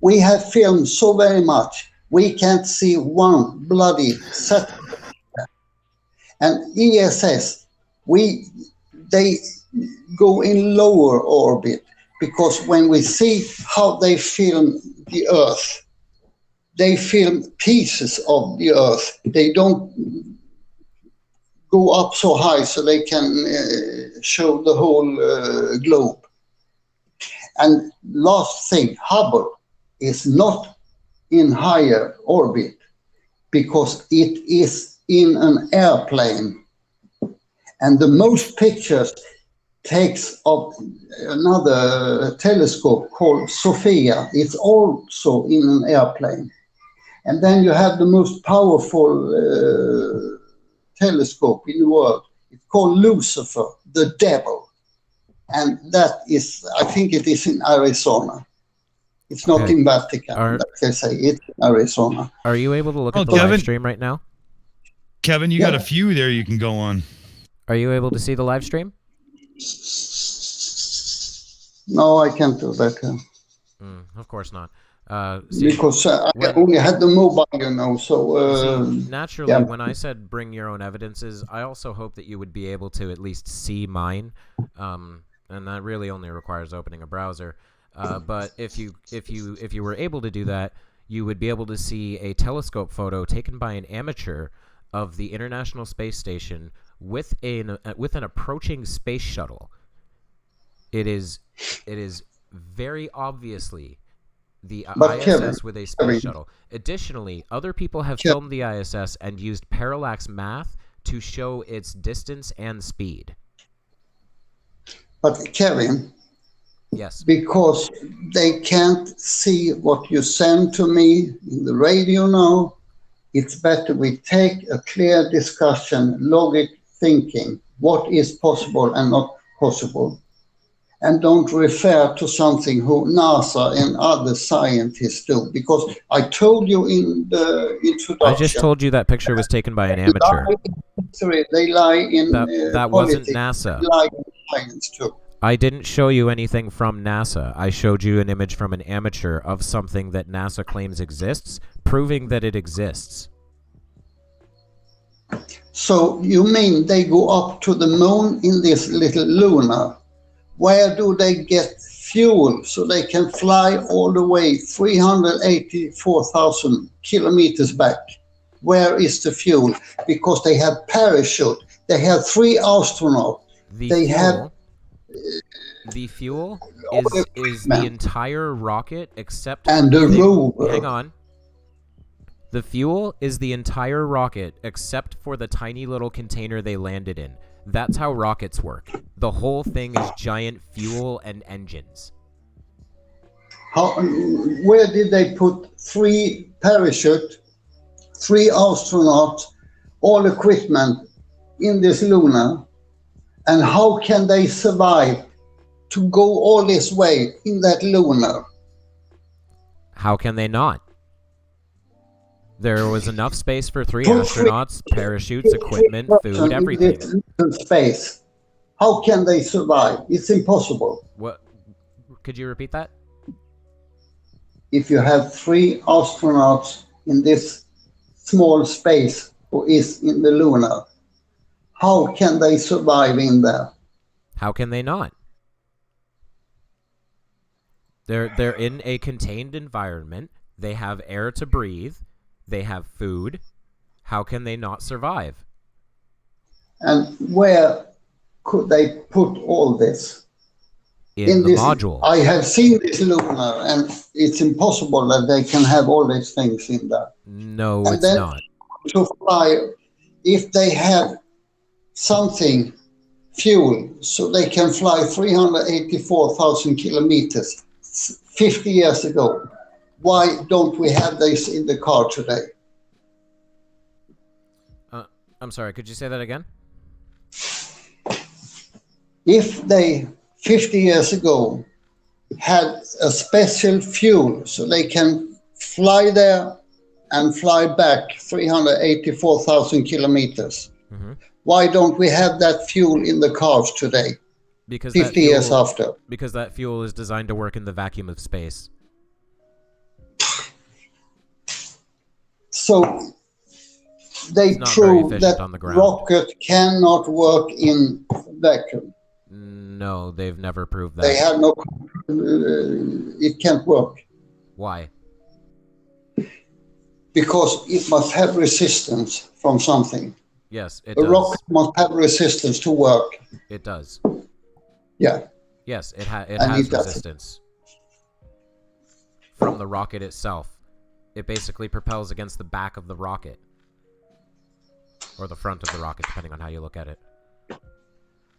we have filmed so very much. We can't see one bloody satellite. And ESS, they go in lower orbit, because when we see how they film the Earth, they film pieces of the Earth. They don't go up so high so they can show the whole globe. And last thing, Hubble is not in higher orbit because it is in an airplane. And the most pictures takes of another telescope called Sophia. It's also in an airplane. And then you have the most powerful telescope in the world. It's called Lucifer, the devil. And that is, I think it is in Arizona. It's not in Vatican, like they say. It's in Arizona. Are you able to look at the Kevin, live stream right now? Kevin, you got a few there you can go on. Are you able to see the live stream? No, I can't do that. Of course not. Because I only had the mobile, so... naturally, when I said bring your own evidences, I also hope that you would be able to at least see mine, and that really only requires opening a browser. But if you were able to do that, you would be able to see a telescope photo taken by an amateur of the International Space Station with an approaching space shuttle. It is very obviously the ISS with a space shuttle. Additionally, other people have filmed the ISS and used parallax math to show its distance and speed. But Kevin, yes, because they can't see what you send to me in the radio now, it's better we take a clear discussion, logic thinking, what is possible and not possible. And don't refer to something who NASA and other scientists do. Because I told you in the introduction... I just told you that picture was taken by an amateur. They lie in that wasn't NASA. They lie in science too. I didn't show you anything from NASA. I showed you an image from an amateur of something that NASA claims exists, proving that it exists. So you mean they go up to the moon in this little lunar? Where do they get fuel so they can fly all the way 384,000 kilometers back? Where is the fuel? Because they have parachute. They have 3 astronauts. The fuel is the entire rocket except... And the rover. Hang on. The fuel is the entire rocket except for the tiny little container they landed in. That's how rockets work. The whole thing is giant fuel and engines. Where did they put 3 parachute, 3 astronauts, all equipment in this lunar? And how can they survive to go all this way in that lunar? How can they not? There was enough space for 3 astronauts, parachutes, equipment, food, everything. Space. How can they survive? It's impossible. What? Could you repeat that? If you have 3 astronauts in this small space who is in the lunar, how can they survive in there? How can they not? They're in a contained environment. They have air to breathe. They have food. How can they not survive? And where could they put all this? In the module. I have seen this lunar, and it's impossible that they can have all these things in there. No, and it's then not. To fly, if they have something, fuel, so they can fly 384,000 kilometers 50 years ago. Why don't we have this in the car today? I'm sorry, could you say that again? If they, 50 years ago, had a special fuel so they can fly there and fly back 384,000 kilometers, why don't we have that fuel in the cars today, because 50 years after? Because that fuel is designed to work in the vacuum of space. So they It's not very prove efficient that on the ground. rocket cannot work in vacuum. No, they've never proved They that. have no. It can't work Why? because it must have resistance from something. Yes, it A does. rocket must have resistance to work. It does. Yeah, Yes, it And has it doesn't. resistance from the rocket itself. It basically propels against the back of the rocket. Or the front of the rocket, depending on how you look at it.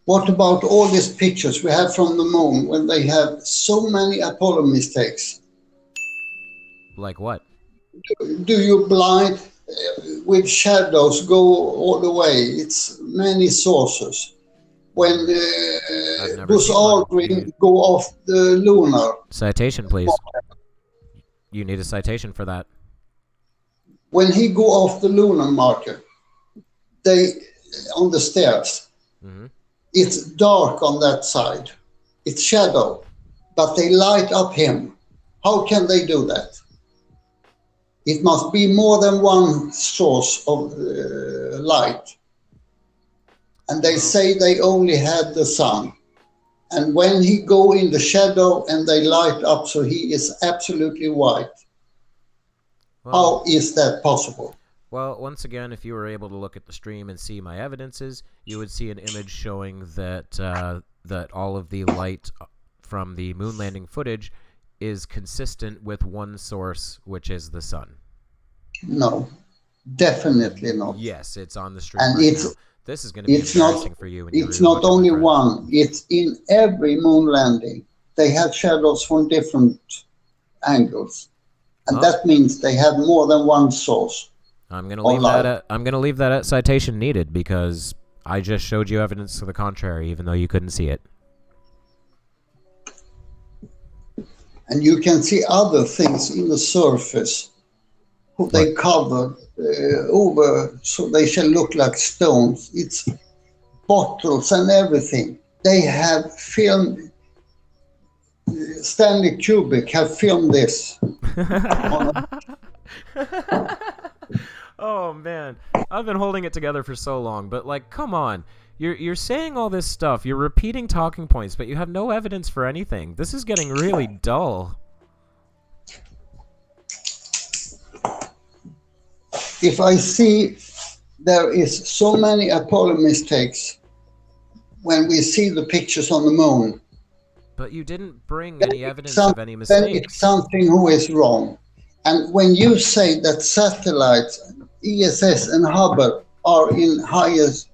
what about all these pictures we have from the moon when they have so many Apollo mistakes? Like what? Do you blind with shadows go all the way? It's many sources. When I've never Buzz seen one. Aldrin go off the lunar, Citation, please. You need a citation for that. when he go off the lunar marker, they on the stairs, Hmm. it's dark on that side. It's shadow, but they light up him. How can they do that? It must be more than one source of light. And they say they only had the sun. And when he go in the shadow and they light up, so he is absolutely white. Well, How is that possible? well, once again, if you were able to look at the stream and see my evidences, you would see an image showing that that all of the light from the moon landing footage is consistent with one source, which is the sun. No, definitely not. Yes, it's on the stream And right it's now. This is going to be it's not embarrassing for you. When you it's really not look at only my friend. one. It's in every moon landing. They have shadows from different angles, and Oh. that means they have more than one source. I'm gonna Or leave that light. at citation needed because I just showed you evidence to the contrary, even though you couldn't see it. And you can see other things in the surface who they cover over so they shall look like stones. It's bottles and everything. They have filmed, Stanley Kubrick have filmed this. Oh man, I've been holding it together for so long, but like, come on. You're saying all this stuff, you're repeating talking points, but you have no evidence for anything. This is getting really dull. If I see there is so many Apollo mistakes when we see the pictures on the moon, But you didn't bring any evidence some- of any then mistakes. it's something who is wrong. And when you say that satellites, ESS and Hubble are in highest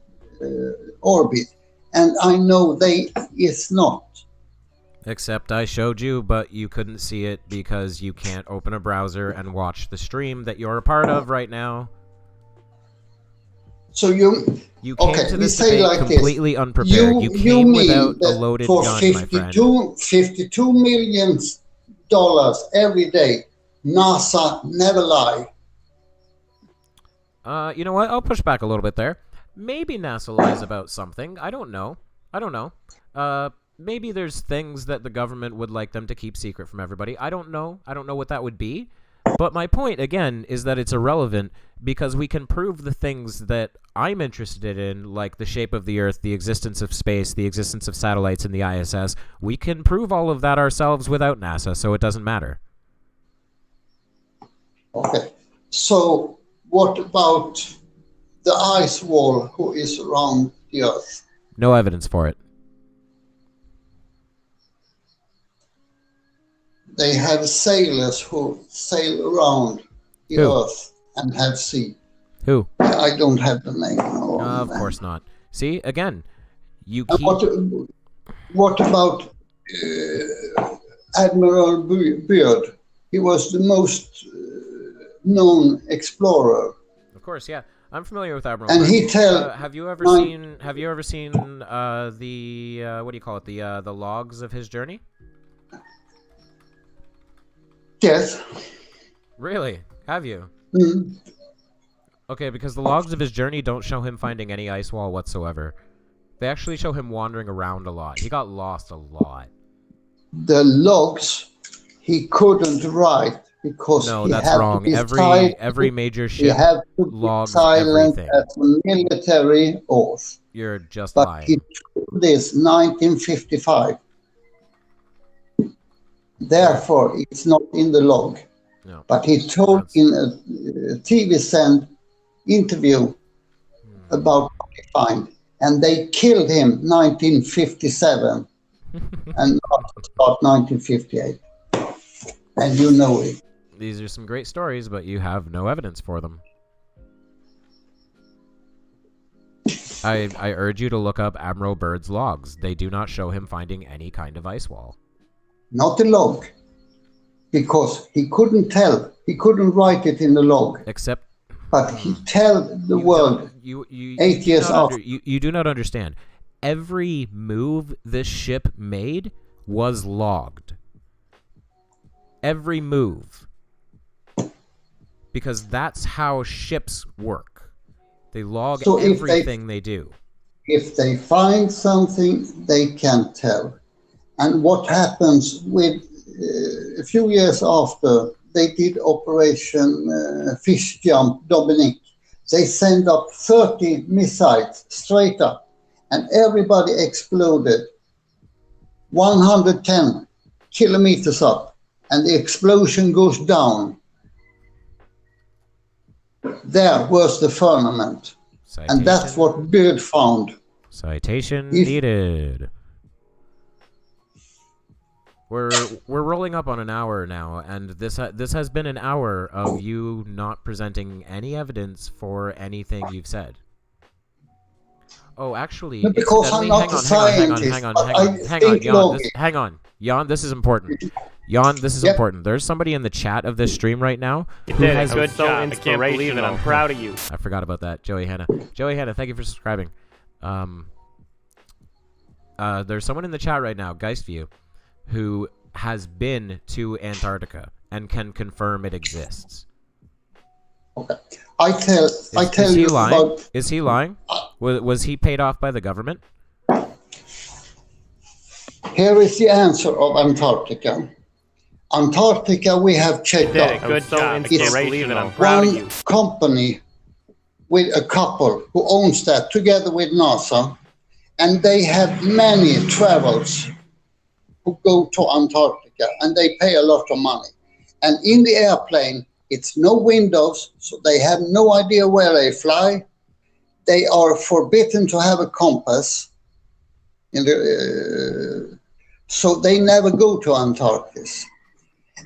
orbit, and I know they is not. Except I showed you, but you couldn't see it because you can't open a browser and watch the stream that you're a part of right now. So you You came Okay, to we this say debate like this. completely unprepared. You came mean without a that loaded for gun, my friend. $52 million every day, NASA never lie. You know what? I'll push back a little bit there. Maybe NASA lies about something. I don't know. Maybe there's things that the government would like them to keep secret from everybody. I don't know. I don't know what that would be. But my point, again, is that it's irrelevant because we can prove the things that I'm interested in, like the shape of the Earth, the existence of space, the existence of satellites in the ISS. We can prove all of that ourselves without NASA, so it doesn't matter. Okay. So what about the ice wall who is around the Earth? No evidence for it. They have sailors who sail around the Who? Earth and have sea. Who? I don't have the name. No, Of man. course not. See, again, you And keep... what about Admiral Byrd? He was the most known explorer. Of course, yeah. I'm familiar with Admiral And Byrd. he tell Have you ever my- seen the what do you call it? The logs of his journey? Yes. Really? Have you? Mm. Okay, because the logs of his journey don't show him finding any ice wall whatsoever. They actually show him wandering around a lot. He got lost a lot. The logs he couldn't write because No, he that's had to wrong. be Every major he ship had to be logs silent everything. as a military oath. You're just But lying. he told this 1955. Therefore, it's not in the log. No. But he told That's- in a TV send interview about what he found, and they killed him 1957 and not about 1958. And you know it. These are some great stories, but you have no evidence for them. I urge you to look up Admiral Byrd's logs. They do not show him finding any kind of ice wall. Not a log, because he couldn't tell. He couldn't write it in the log, Except but he tell the world you 8 do years not after. you do not understand. Every move this ship made was logged. Every move. Because that's how ships work. They log So if everything they do. If they find something, they can tell. And what happens with a few years after they did Operation Fish Jump Dominic, they sent up 30 missiles straight up, and everybody exploded 110 kilometers up, and the explosion goes down. There was the firmament, and that's what Byrd found. Citation needed. We're rolling up on an hour now, and this has been an hour of you not presenting any evidence for anything you've said. Oh, actually, No, because I'm not a scientist. hang on, Jan, this is important. Jan, this is important. There's somebody in the chat of this stream right now who has good job. I can't believe it. I'm proud of you. I forgot about that, Joey Hanna. Joey Hanna, thank you for subscribing. There's someone in the chat right now, Geistview, who has been to Antarctica and can confirm it exists. Okay. I tell you about. Is he lying? Was he paid off by the government? Here is the answer of Antarctica. Antarctica, we have checked out. Good job. I can't believe it. I'm proud of you. One company with a couple who owns that together with NASA, and they have many travels who go to Antarctica, and they pay a lot of money. And in the airplane, it's no windows, so they have no idea where they fly. They are forbidden to have a compass, so they never go to Antarctica.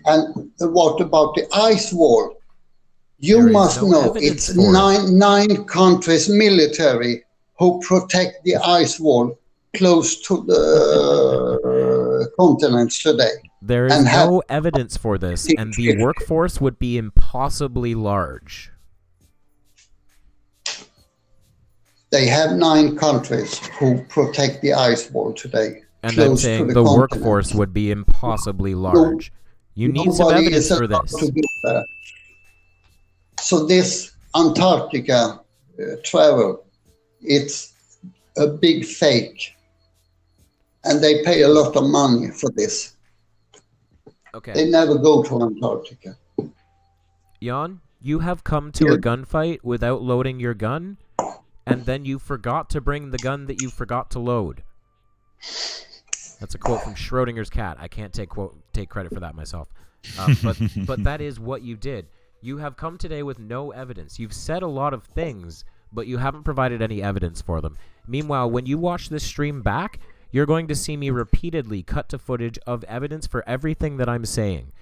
And what about the ice wall? You must know it's nine countries military who protect the ice wall close to the continents today. There is no evidence for this, and the workforce would be impossibly large. They have 9 countries who protect the ice wall today. And I'm saying the workforce would be impossibly large. You need some evidence for this. So this Antarctica travel, it's a big fake. And they pay a lot of money for this. Okay. They never go to Antarctica. Jan, you have come to a gunfight without loading your gun, and then you forgot to bring the gun that you forgot to load. That's a quote from Schrodinger's cat. I can't take credit for that myself. But that is what you did. You have come today with no evidence. You've said a lot of things, but you haven't provided any evidence for them. Meanwhile, when you watch this stream back, you're going to see me repeatedly cut to footage of evidence for everything that I'm saying.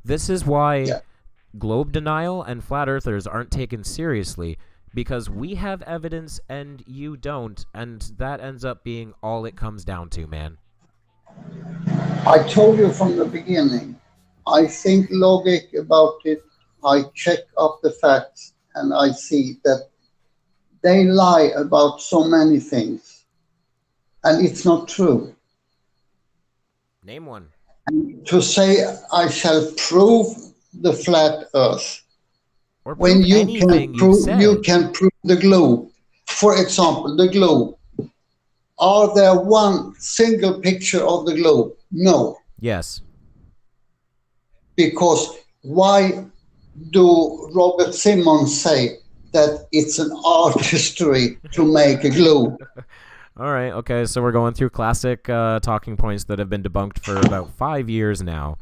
This is why globe denial and flat earthers aren't taken seriously, because we have evidence and you don't, and that ends up being all it comes down to, man. I told you from the beginning, I think logic about it. I check up the facts, and I see that they lie about so many things, and it's not true. Name one. And to say I shall prove the flat Earth, or when you can prove the globe. For example, the globe. Are there one single picture of the globe? No. Yes. Because why do Robert Simmons say that it's an artistry to make a globe? All right. Okay. So we're going through classic talking points that have been debunked for about 5 years now.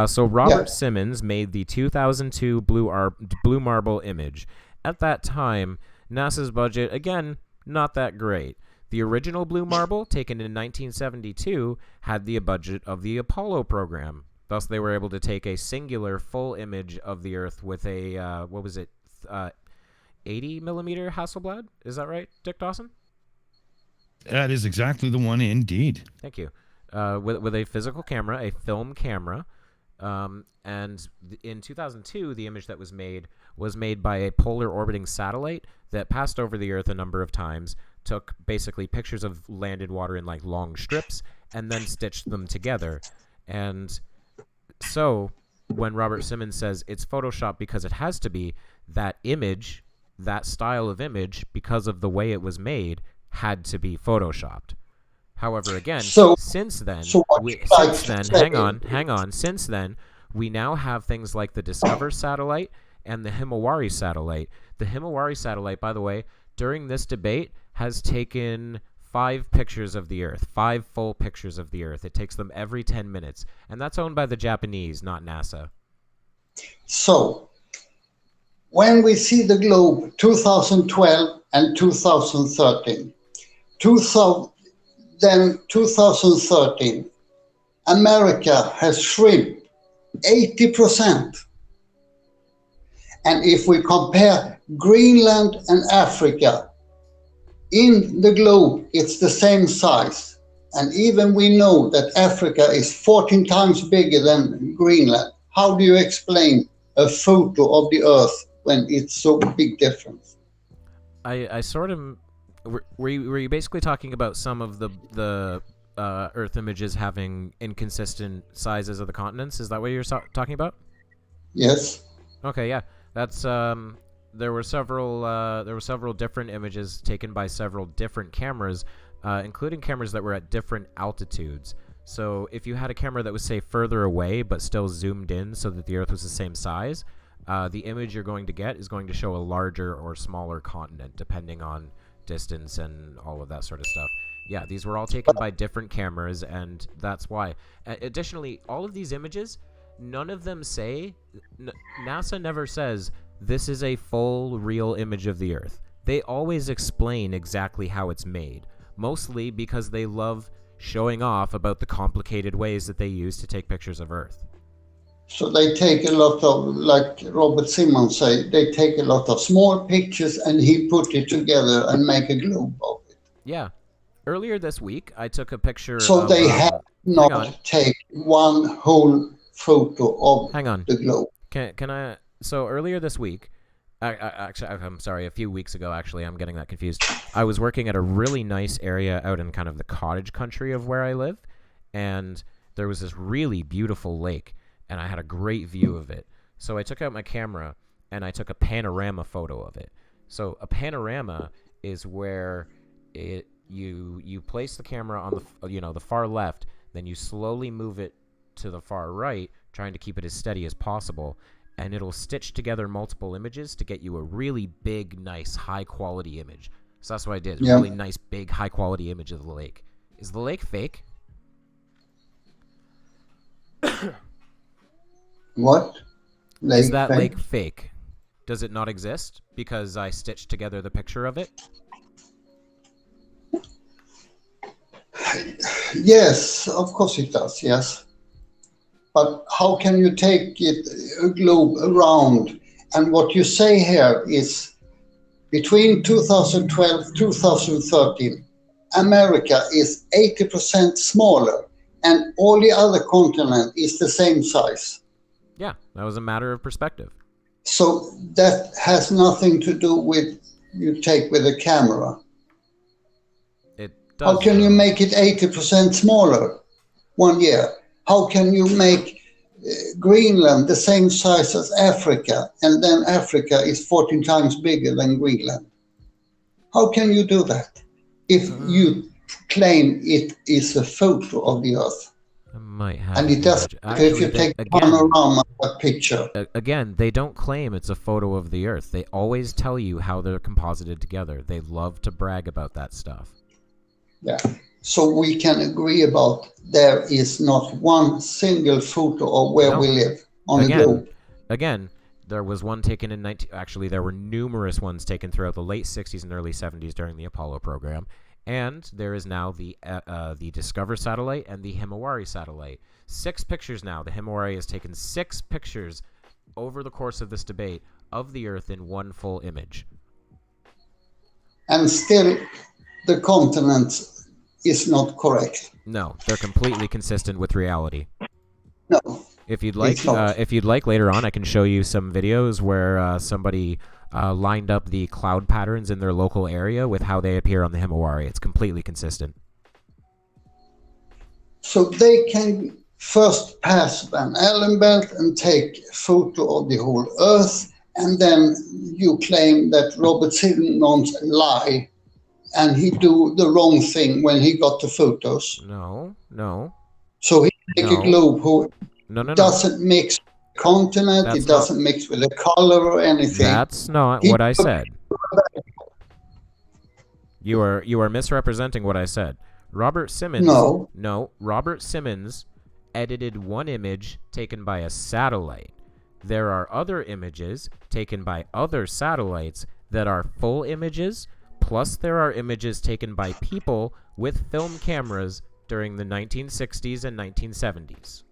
So Robert Simmons made the 2002 Blue Marble image. At that time, NASA's budget, again, not that great. The original Blue Marble, taken in 1972, had the budget of the Apollo program. Thus, they were able to take a singular full image of the Earth with a, 80 millimeter Hasselblad? Is that right, Dick Dawson? That is exactly the one, indeed. Thank you. With a physical camera, a film camera. And in 2002, the image that was made by a polar orbiting satellite that passed over the Earth a number of times, took basically pictures of landed water in like long strips, and then stitched them together. And so when Robert Simmons says it's Photoshop because it has to be, that image, that style of image, because of the way it was made, had to be Photoshopped. However, again, since then, we now have things like the Discover satellite and the Himawari satellite. The Himawari satellite, by the way, during this debate, has taken 5 pictures of the Earth, 5 full pictures of the Earth. It takes them every 10 minutes, and that's owned by the Japanese, not NASA. So, when we see the globe 2012 and 2013, then 2013, America has shrinked 80%. And if we compare Greenland and Africa, in the globe, it's the same size. And even we know that Africa is 14 times bigger than Greenland. How do you explain a photo of the Earth when it's so big difference? I sort of... Were you basically talking about some of the Earth images having inconsistent sizes of the continents? Is that what you're talking about? Yes. Okay, yeah. That's there were several different images taken by several different cameras, including cameras that were at different altitudes. So if you had a camera that was, say, further away but still zoomed in so that the Earth was the same size, the image you're going to get is going to show a larger or smaller continent, depending on distance and all of that sort of stuff. Yeah, these were all taken by different cameras, and that's why. Additionally, all of these images, none of them say, NASA never says, this is a full, real image of the Earth. They always explain exactly how it's made, mostly because they love showing off about the complicated ways that they use to take pictures of Earth. So they take a lot of, like Robert Simmons say, they take a lot of small pictures and he put it together and make a globe of it. Yeah. Earlier this week, I took a picture so of... they have not take one whole photo of the globe. Can I... So earlier this week, I'm sorry, a few weeks ago, actually, I'm getting that confused. I was working at a really nice area out in kind of the cottage country of where I live, and there was this really beautiful lake, and I had a great view of it. So I took out my camera, and I took a panorama photo of it. So a panorama is where you place the camera on the far left, then you slowly move it to the far right, trying to keep it as steady as possible, and it'll stitch together multiple images to get you a really big, nice, high-quality image. So that's what I did. Really nice, big, high-quality image of the lake. Is the lake fake? What? Is that lake fake? Does it not exist because I stitched together the picture of it? Yes, of course it does, yes. But how can you take a globe around? And what you say here is between 2012 2013, America is 80% smaller and all the other continent is the same size. Yeah, that was a matter of perspective. So that has nothing to do with you take with a camera. It does. How can you make it 80% smaller 1 year? How can you make Greenland the same size as Africa, and then Africa is 14 times bigger than Greenland? How can you do that if you claim it is a photo of the Earth? I might have And an it doesn't image. matter if you Actually, take a again, panorama of a picture. Again, they don't claim it's a photo of the Earth. They always tell you how they're composited together. They love to brag about that stuff. Yeah. So we can agree about there is not one single photo of where we live on the globe. Again, there was one taken in Actually, there were numerous ones taken throughout the late 60s and early 70s during the Apollo program. And there is now the Discover satellite and the Himawari satellite. 6 pictures now. The Himawari has taken 6 pictures over the course of this debate of the Earth in one full image. And still, the continent is not correct. No, they're completely consistent with reality. No. If you'd like, later on, I can show you some videos where somebody lined up the cloud patterns in their local area with how they appear on the Himawari. It's completely consistent. So they can first pass Van Allen belt and take a photo of the whole Earth, and then you claim that Robert Simmons lie, and he do the wrong thing when he got the photos. No. So he take a globe who doesn't mix continent, it doesn't mix with the color or anything. That's not what I said. You are misrepresenting what I said. Robert Simmons. No, Robert Simmons edited one image taken by a satellite. There are other images taken by other satellites that are full images, plus there are images taken by people with film cameras during the 1960s and 1970s.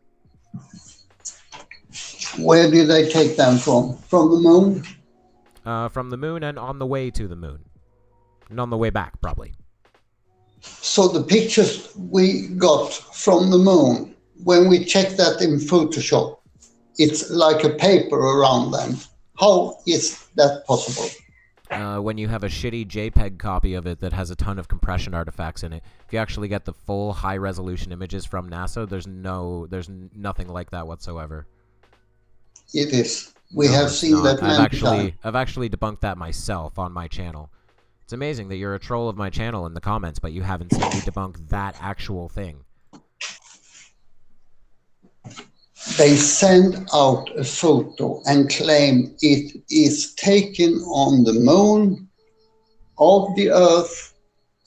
Where did they take them from? From the moon? From the moon and on the way to the moon. And on the way back, probably. So the pictures we got from the moon, when we check that in Photoshop, it's like a paper around them. How is that possible? When you have a shitty JPEG copy of it that has a ton of compression artifacts in it. If you actually get the full high-resolution images from NASA, there's nothing like that whatsoever. It is. We have seen that many times. I've actually debunked that myself on my channel. It's amazing that you're a troll of my channel in the comments, but you haven't seen me debunk that actual thing. They send out a photo and claim it is taken on the moon of the Earth,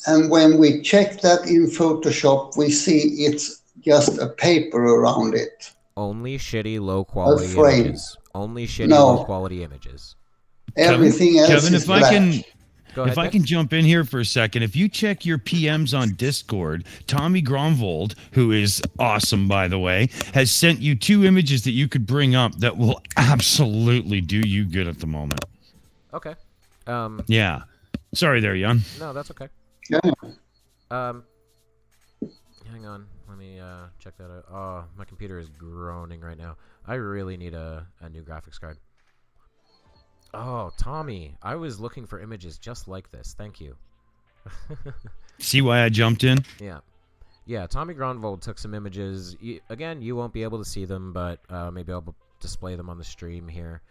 and when we check that in Photoshop, we see it's just a paper around it. Only shitty low-quality images. Only shitty low-quality images. Everything else Kevin, is black. If I can jump in here for a second, if you check your PMs on Discord, Tommy Gromvold, who is awesome, by the way, has sent you 2 images that you could bring up that will absolutely do you good at the moment. Okay. Yeah. Sorry there, Jan. No, that's okay. Yeah. Hang on. Let me check that out. Oh, my computer is groaning right now. I really need a new graphics card. Oh, Tommy, I was looking for images just like this. Thank you. See why I jumped in? Yeah, Tommy Gronvold took some images. Again, you won't be able to see them, but maybe I'll display them on the stream here.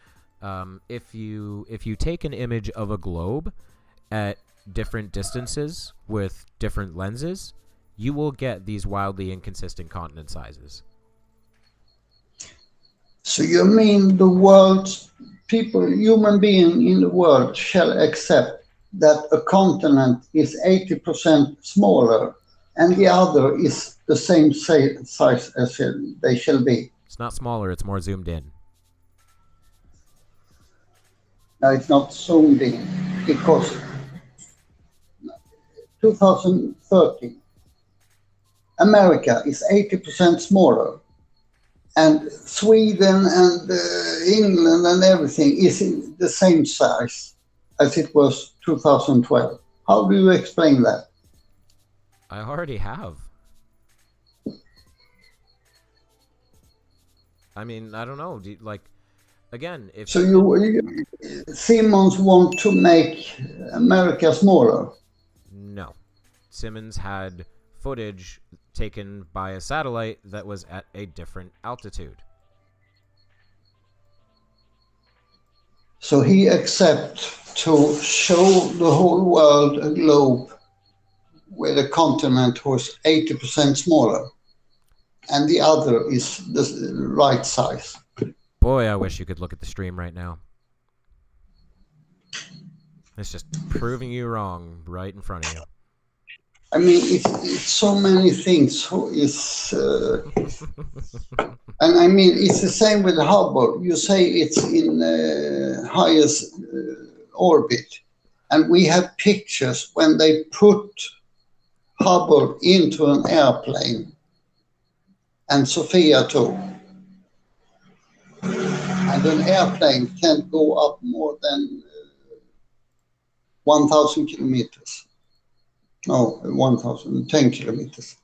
If you take an image of a globe at different distances with different lenses, you will get these wildly inconsistent continent sizes. So you mean the world's people, human being in the world shall accept that a continent is 80% smaller and the other is the same size as they shall be? It's not smaller, it's more zoomed in. No, it's not zoomed in because 2030, America is 80% smaller. And Sweden and England and everything is in the same size as it was 2012. How do you explain that? I already have. I mean, I don't know. Again, if so you Simmons want to make America smaller? No. Simmons had footage taken by a satellite that was at a different altitude. So he accepts to show the whole world a globe where the continent was 80% smaller. and the other is the right size. Boy, I wish you could look at the stream right now. It's just proving you wrong right in front of you. I mean, it's so many things. And I mean, it's the same with Hubble. You say it's in highest orbit, and we have pictures when they put Hubble into an airplane, and Sophia too. And an airplane can't go up more than 1,000 kilometers. No, 1,010 kilometers.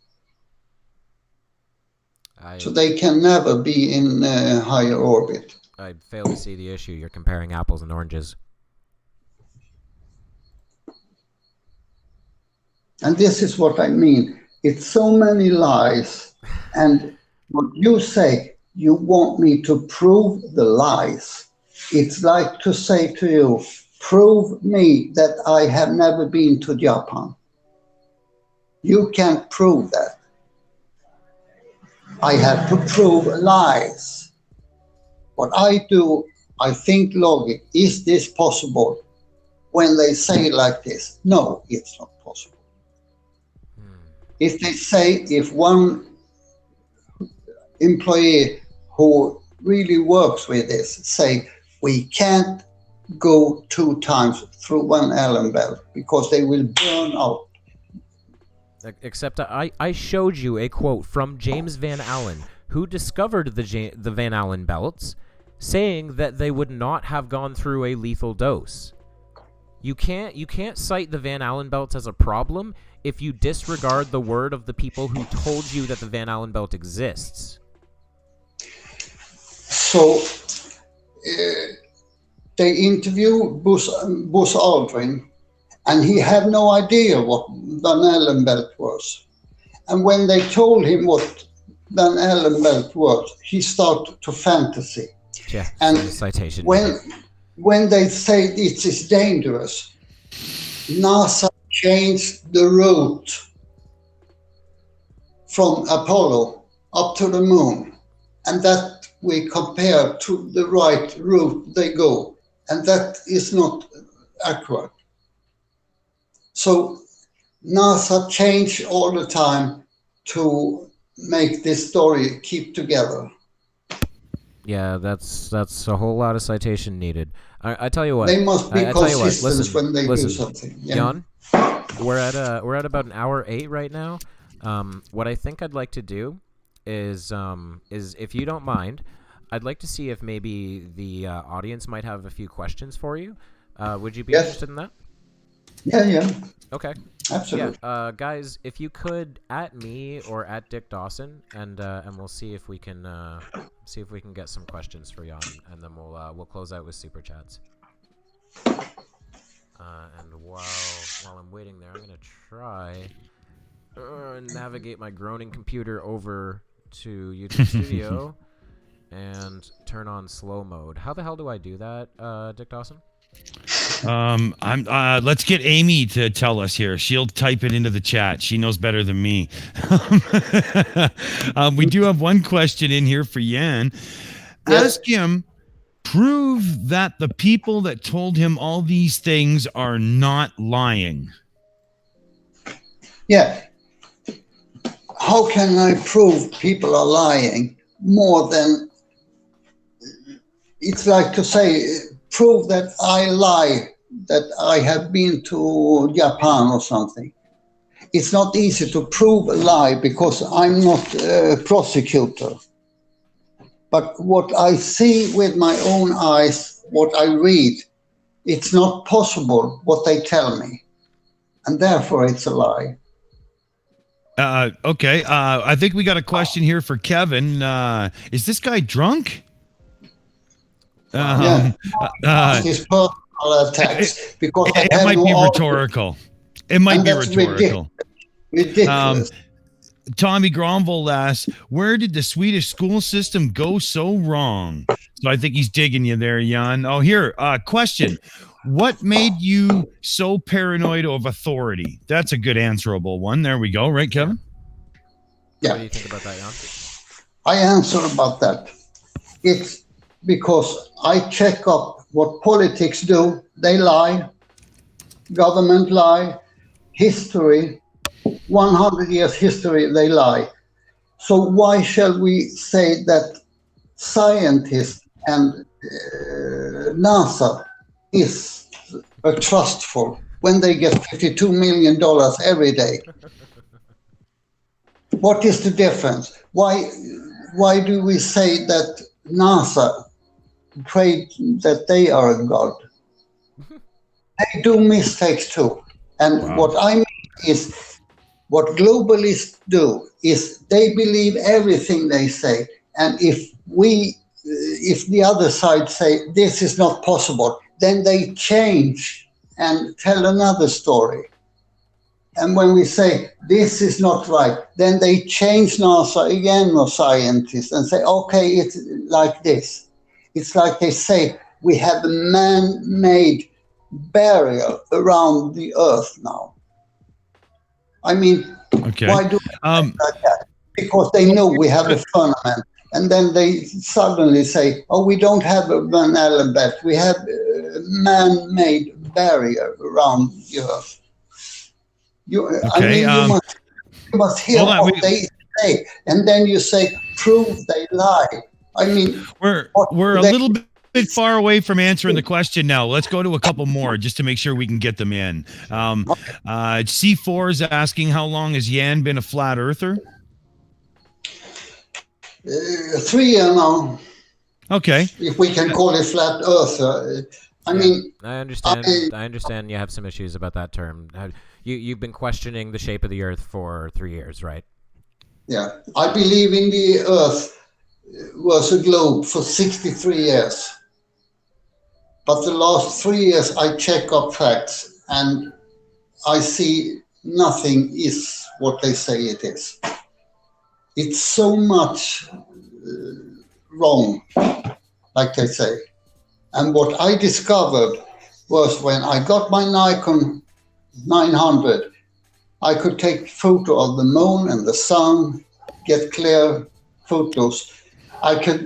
So they can never be in higher orbit. I fail to see the issue. You're comparing apples and oranges. And this is what I mean. It's so many lies. And what you say, you want me to prove the lies. It's like to say to you, prove me that I have never been to Japan. You can't prove that. I have to prove lies. What I do, I think logic. Is this possible? When they say like this, no, it's not possible. If they say, if one employee who really works with this say, we can't go 2 times through one Allen belt because they will burn out. Except I showed you a quote from James Van Allen, who discovered the Van Allen belts, saying that they would not have gone through a lethal dose. You can't cite the Van Allen belts as a problem if you disregard the word of the people who told you that the Van Allen belt exists. So they interviewed Buzz Aldrin, and he had no idea what Van Allen belt was. And when they told him what Van Allen belt was, he started to fantasy. Yeah, and citation. When they say it is dangerous, NASA changed the route from Apollo up to the moon, and that we compare to the right route they go, and that is not accurate. So NASA change all the time to make this story keep together. Yeah, that's a whole lot of citation needed. I tell you what. They must be consistent when they do listen, something. Yeah. Jan, we're at about an hour 8 right now. What I think I'd like to do is if you don't mind, I'd like to see if maybe the audience might have a few questions for you. Would you be interested in that? Yeah. Okay. Absolutely. Yeah, guys, if you could at me or at Dick Dawson, and we'll see if we can get some questions for Jan, and then we'll close out with super chats. And while I'm waiting there, I'm gonna try navigate my groaning computer over to YouTube Studio and turn on slow mode. How the hell do I do that, Dick Dawson? Let's get Amy to tell us here. She'll type it into the chat. She knows better than me. We do have one question in here for Jan. Ask him, prove that the people that told him all these things are not lying. Yeah. How can I prove people are lying more than it's like to say, prove that I lie, that I have been to Japan or something. It's not easy to prove a lie because I'm not a prosecutor. But what I see with my own eyes, what I read, it's not possible what they tell me. And therefore it's a lie. Okay. I think we got a question here for Kevin. Is this guy drunk? His personal attacks because it might be rhetorical. It might be rhetorical. Ridiculous. Tommy Gromville asks, where did the Swedish school system go so wrong? So I think he's digging you there, Jan. Oh, here, question. What made you so paranoid of authority? That's a good answerable one. There we go. Right, Kevin? Yeah. What do you think about that, Jan? I answer about that. It's because I check up what politics do. They lie, government lie, history, 100 years history, they lie. So why shall we say that scientists and NASA is trustful when they get $52 million every day? What is the difference? Why do we say that NASA pray that they are a god? They do mistakes too. And what I mean is, what globalists do is they believe everything they say. And if the other side say this is not possible, then they change and tell another story. And when we say this is not right, then they change NASA again, or scientists, and say, okay, it's like this. It's like they say, we have a man-made barrier around the Earth now. I mean, why do we like that? Because they know we have a firmament. And then they suddenly say, oh, we don't have a Van Allen belt. We have a man-made barrier around the Earth. You must hear what they say, and then you say, prove they lie. I mean, we're a little bit far away from answering the question now. Let's go to a couple more just to make sure we can get them in. C4 is asking, how long has Jan been a flat earther? 3 years now. Okay. If we can call it flat earther. I mean, I understand. I understand you have some issues about that term. You've been questioning the shape of the Earth for 3 years, right? Yeah, I believe in the Earth was a globe for 63 years. But the last 3 years I check up facts and I see nothing is what they say it is. It's so much wrong, like they say. And what I discovered was when I got my Nikon 900, I could take photo of the moon and the sun, get clear photos. I could,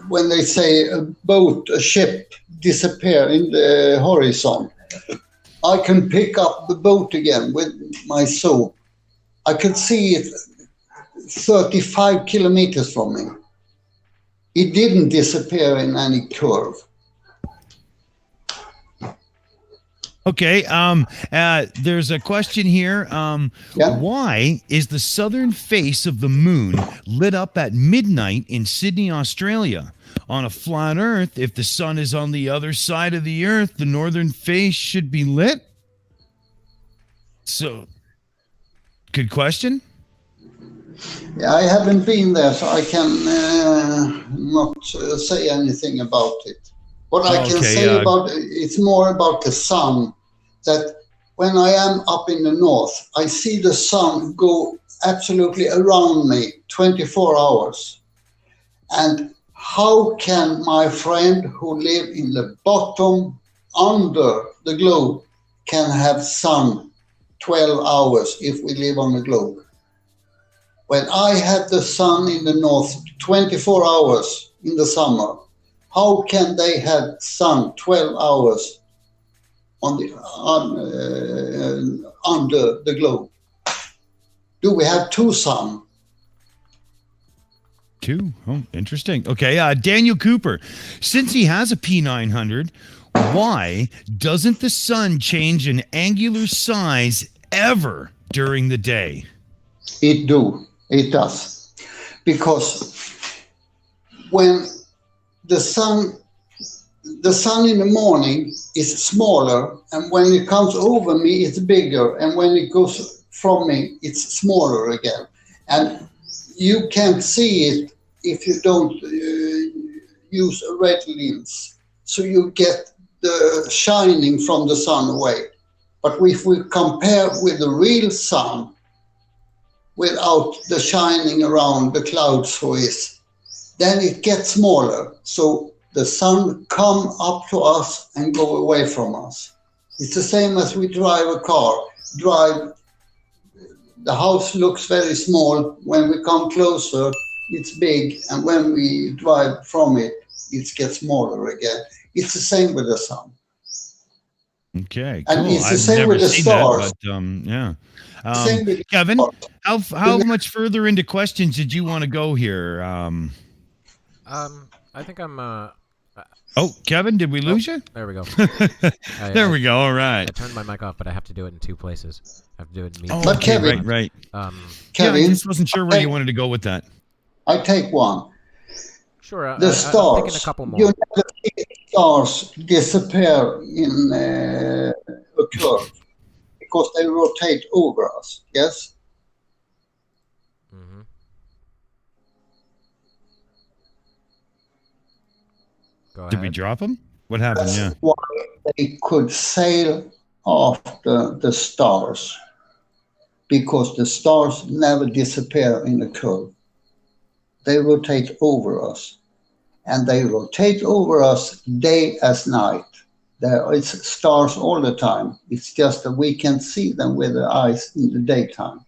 when they say a boat, a ship disappear in the horizon, I can pick up the boat again with my zoom. I could see it 35 kilometers from me. It didn't disappear in any curve. Okay. There's a question here. Why is the southern face of the moon lit up at midnight in Sydney, Australia? On a flat Earth, if the sun is on the other side of the Earth, the northern face should be lit? So, good question. Yeah, I haven't been there, so I can not say anything about it. What I can say about it's more about the sun. That when I am up in the north, I see the sun go absolutely around me 24 hours. And how can my friend who live in the bottom under the globe can have sun 12 hours if we live on the globe? When I have the sun in the north 24 hours in the summer, how can they have sun 12 hours on the under the globe? Do we have two sun? Two? Oh, interesting. Okay, Daniel Cooper. Since he has a P900, why doesn't the sun change in angular size ever during the day? It does. Because when the sun in the morning is smaller, and when it comes over me, it's bigger, and when it goes from me, it's smaller again. And you can't see it if you don't use a red lens. So you get the shining from the sun away. But if we compare with the real sun, without the shining around the clouds who is, then it gets smaller. So the sun come up to us and go away from us. It's the same as we drive a car. The house looks very small. When we come closer, it's big, and when we drive from it, it gets smaller again. It's the same with the sun. Okay, And cool. it's the I've same never with the seen stars. that, but yeah. Same with the Kevin, stars. how much further into questions did you want to go here? I think I'm. Oh, Kevin, did we lose you? There we go. There we go. All right. I turned my mic off, but I have to do it in two places. I have to do it in me. Oh, But okay, Kevin- right. Um, Yeah, I Kevin, just wasn't sure where you wanted to go with that. I take one. sure. The I'm stars. thinking a couple more. You never see stars disappear in a curve because they rotate over us. Yes. Mm-hmm. Go ahead. Did we drop him? What happened? Yeah. That's why they could sail after the stars, because the stars never disappear in a curve. They rotate over us, and they rotate over us day as night. There is stars all the time. It's just that we can see them with the eyes in the daytime.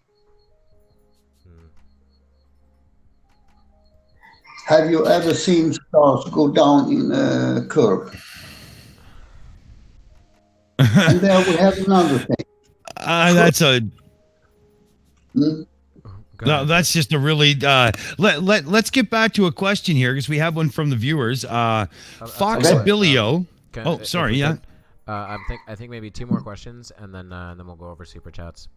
Have you ever seen stars go down in a curve? And there we have another thing. That's a. Hmm? Go ahead. That's just a really. Let's get back to a question here because we have one from the viewers. Foxabilio. Okay, Oh, if sorry. we Yeah. could, I think maybe two more questions, and then we'll go over super chats.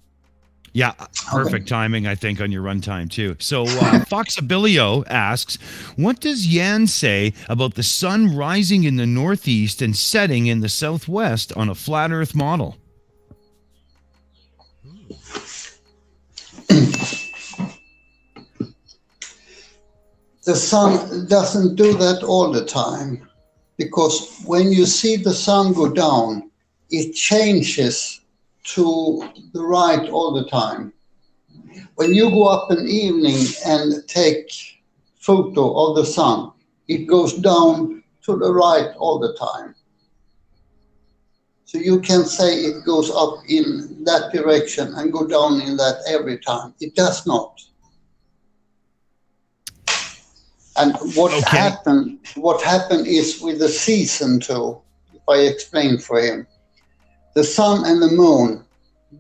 Yeah, perfect timing, I think, on your runtime, too. So Foxabilio asks, what does Jan say about the sun rising in the northeast and setting in the southwest on a flat Earth model? The sun doesn't do that all the time, because when you see the sun go down, it changes to the right all the time. When you go up an evening and take photo of the sun, it goes down to the right all the time. So you can say it goes up in that direction and go down in that every time. It does not. And what happened is with the season too, if I explain for him. The sun and the moon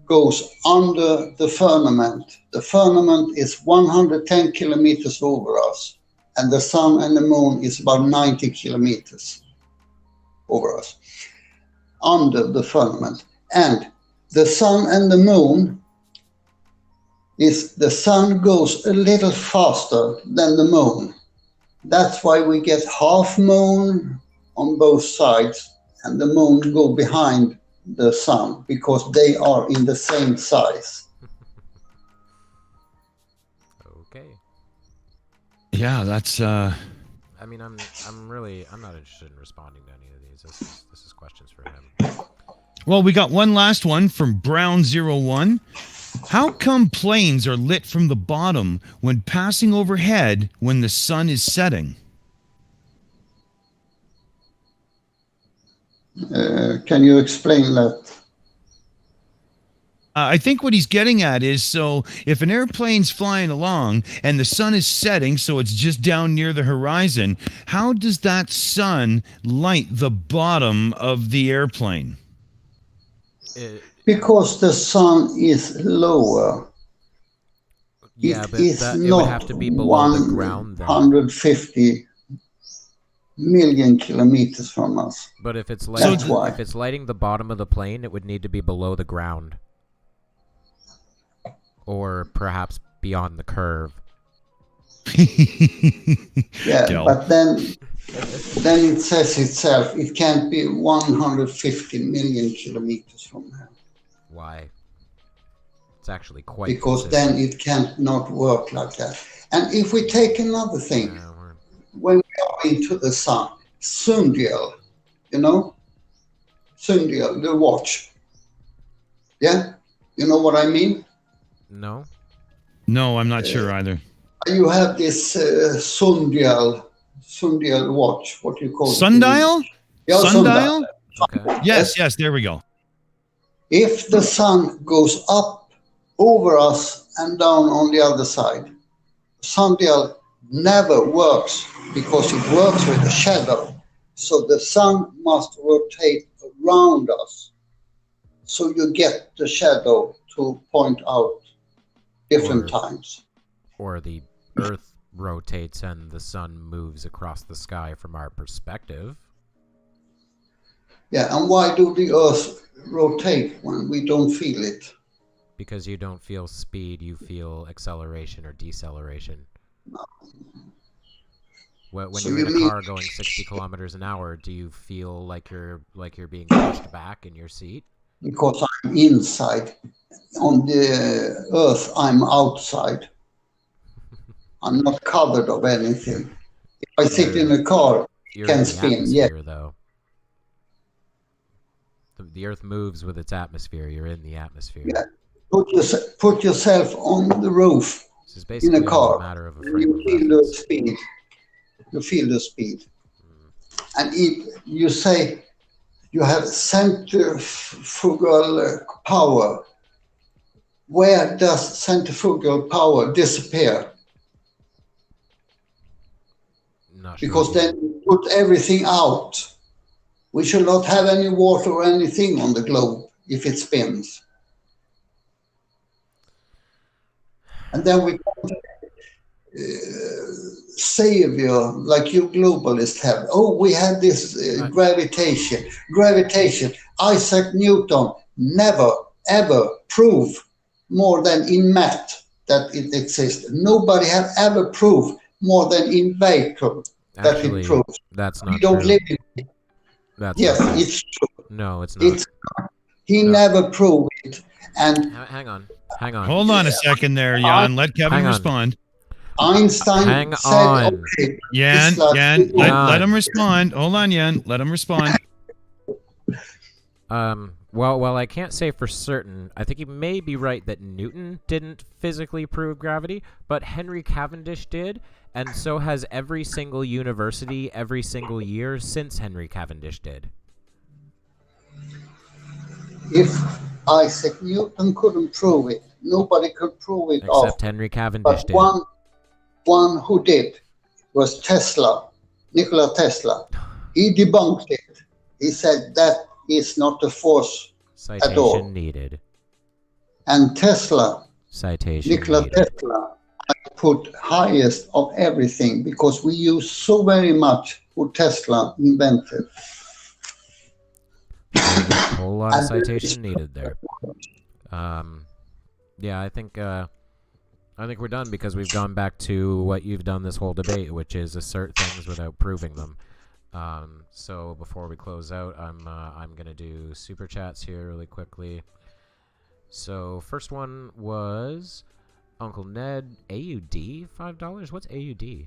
goes under the firmament. The firmament is 110 kilometers over us, and the sun and the moon is about 90 kilometers over us, under the firmament. And the sun and the moon the sun goes a little faster than the moon. That's why we get half moon on both sides, and the moon go behind the sun, because they are in the same size. Okay. Yeah, that's. I mean, I'm not interested in responding to any of these. This is questions for him. Well, we got one last one from Brown01. How come planes are lit from the bottom when passing overhead when the sun is setting? Can you explain that? I think what he's getting at is, so if an airplane's flying along and the sun is setting, so it's just down near the horizon, how does that sun light the bottom of the airplane? Because the sun is lower. Yeah, It but is it not would have to be below the ground then. 150 million kilometers from us. But if it's That's why. if it's lighting the bottom of the plane, it would need to be below the ground, or perhaps beyond the curve. Yeah, Del. but then it says itself, it can't be 150 million kilometers from here, Why? It's actually quite because consistent. then it can't not work like that. And if we take another thing, Yeah, when we are into the sun, sundial, sundial, the watch. Yeah, you know what I mean? no. No, I'm not sure either. You have this sundial watch. What do you call it? Sundial? Yeah, Sundial? Okay. Yes, there we go. If the sun goes up over us and down on the other side, sundial never works because it works with a shadow. So the sun must rotate around us. So you get the shadow to point out different times. Or the Earth rotates and the sun moves across the sky from our perspective. Yeah, and why do the Earth rotate when we don't feel it? Because you don't feel speed, you feel acceleration or deceleration. When So you're you in a mean- car going 60 kilometers an hour, do you feel like you're being pushed back in your seat? Because I'm inside. On the Earth, I'm outside. I'm not covered of anything. If I sit in a car, You're can in the spin, yeah. atmosphere, though. The Earth moves with its atmosphere. You're in the atmosphere. Yeah. Put yourself on the roof This is in basically a all car. a matter of a And frame you of feel the reference. speed. You feel the speed. And you say you have centrifugal power. Where does centrifugal power disappear? Not sure Because what you then you put everything out. We should not have any water or anything on the globe if it spins. And then we savior like you globalists have. Oh, we had this gravitation. Isaac Newton never ever proved more than in math that it exists. Nobody have ever proved more than in vacuum that Actually, it proves. that's We not don't true. live in it. That's Yes, not true. it's true. No, it's not. It's he No. never proved it. And Hang on. Hang on. Hold on a second there, Jan. Let Kevin Hang on. respond. Einstein Hang said, on. okay, Jan, it's like Jan, let Jan. him respond. Hold on, Jan. Let him respond. Well, I can't say for certain. I think he may be right that Newton didn't physically prove gravity, but Henry Cavendish did, and so has every single university every single year since Henry Cavendish did. if Isaac Newton couldn't prove it, nobody could prove it Except after. Henry Cavendish But did. one who did was Tesla, Nikola Tesla. He debunked it. He said that is not a force at all. Citation needed. And Tesla, Citation Nikola needed. Tesla, put highest of everything because we use so very much what Tesla invented. Whole lot of And citation needed there. Yeah, I think we're done because we've gone back to what you've done this whole debate, which is assert things without proving them. So before we close out, I'm gonna do super chats here really quickly. So first one was Uncle Ned AUD $5. What's AUD?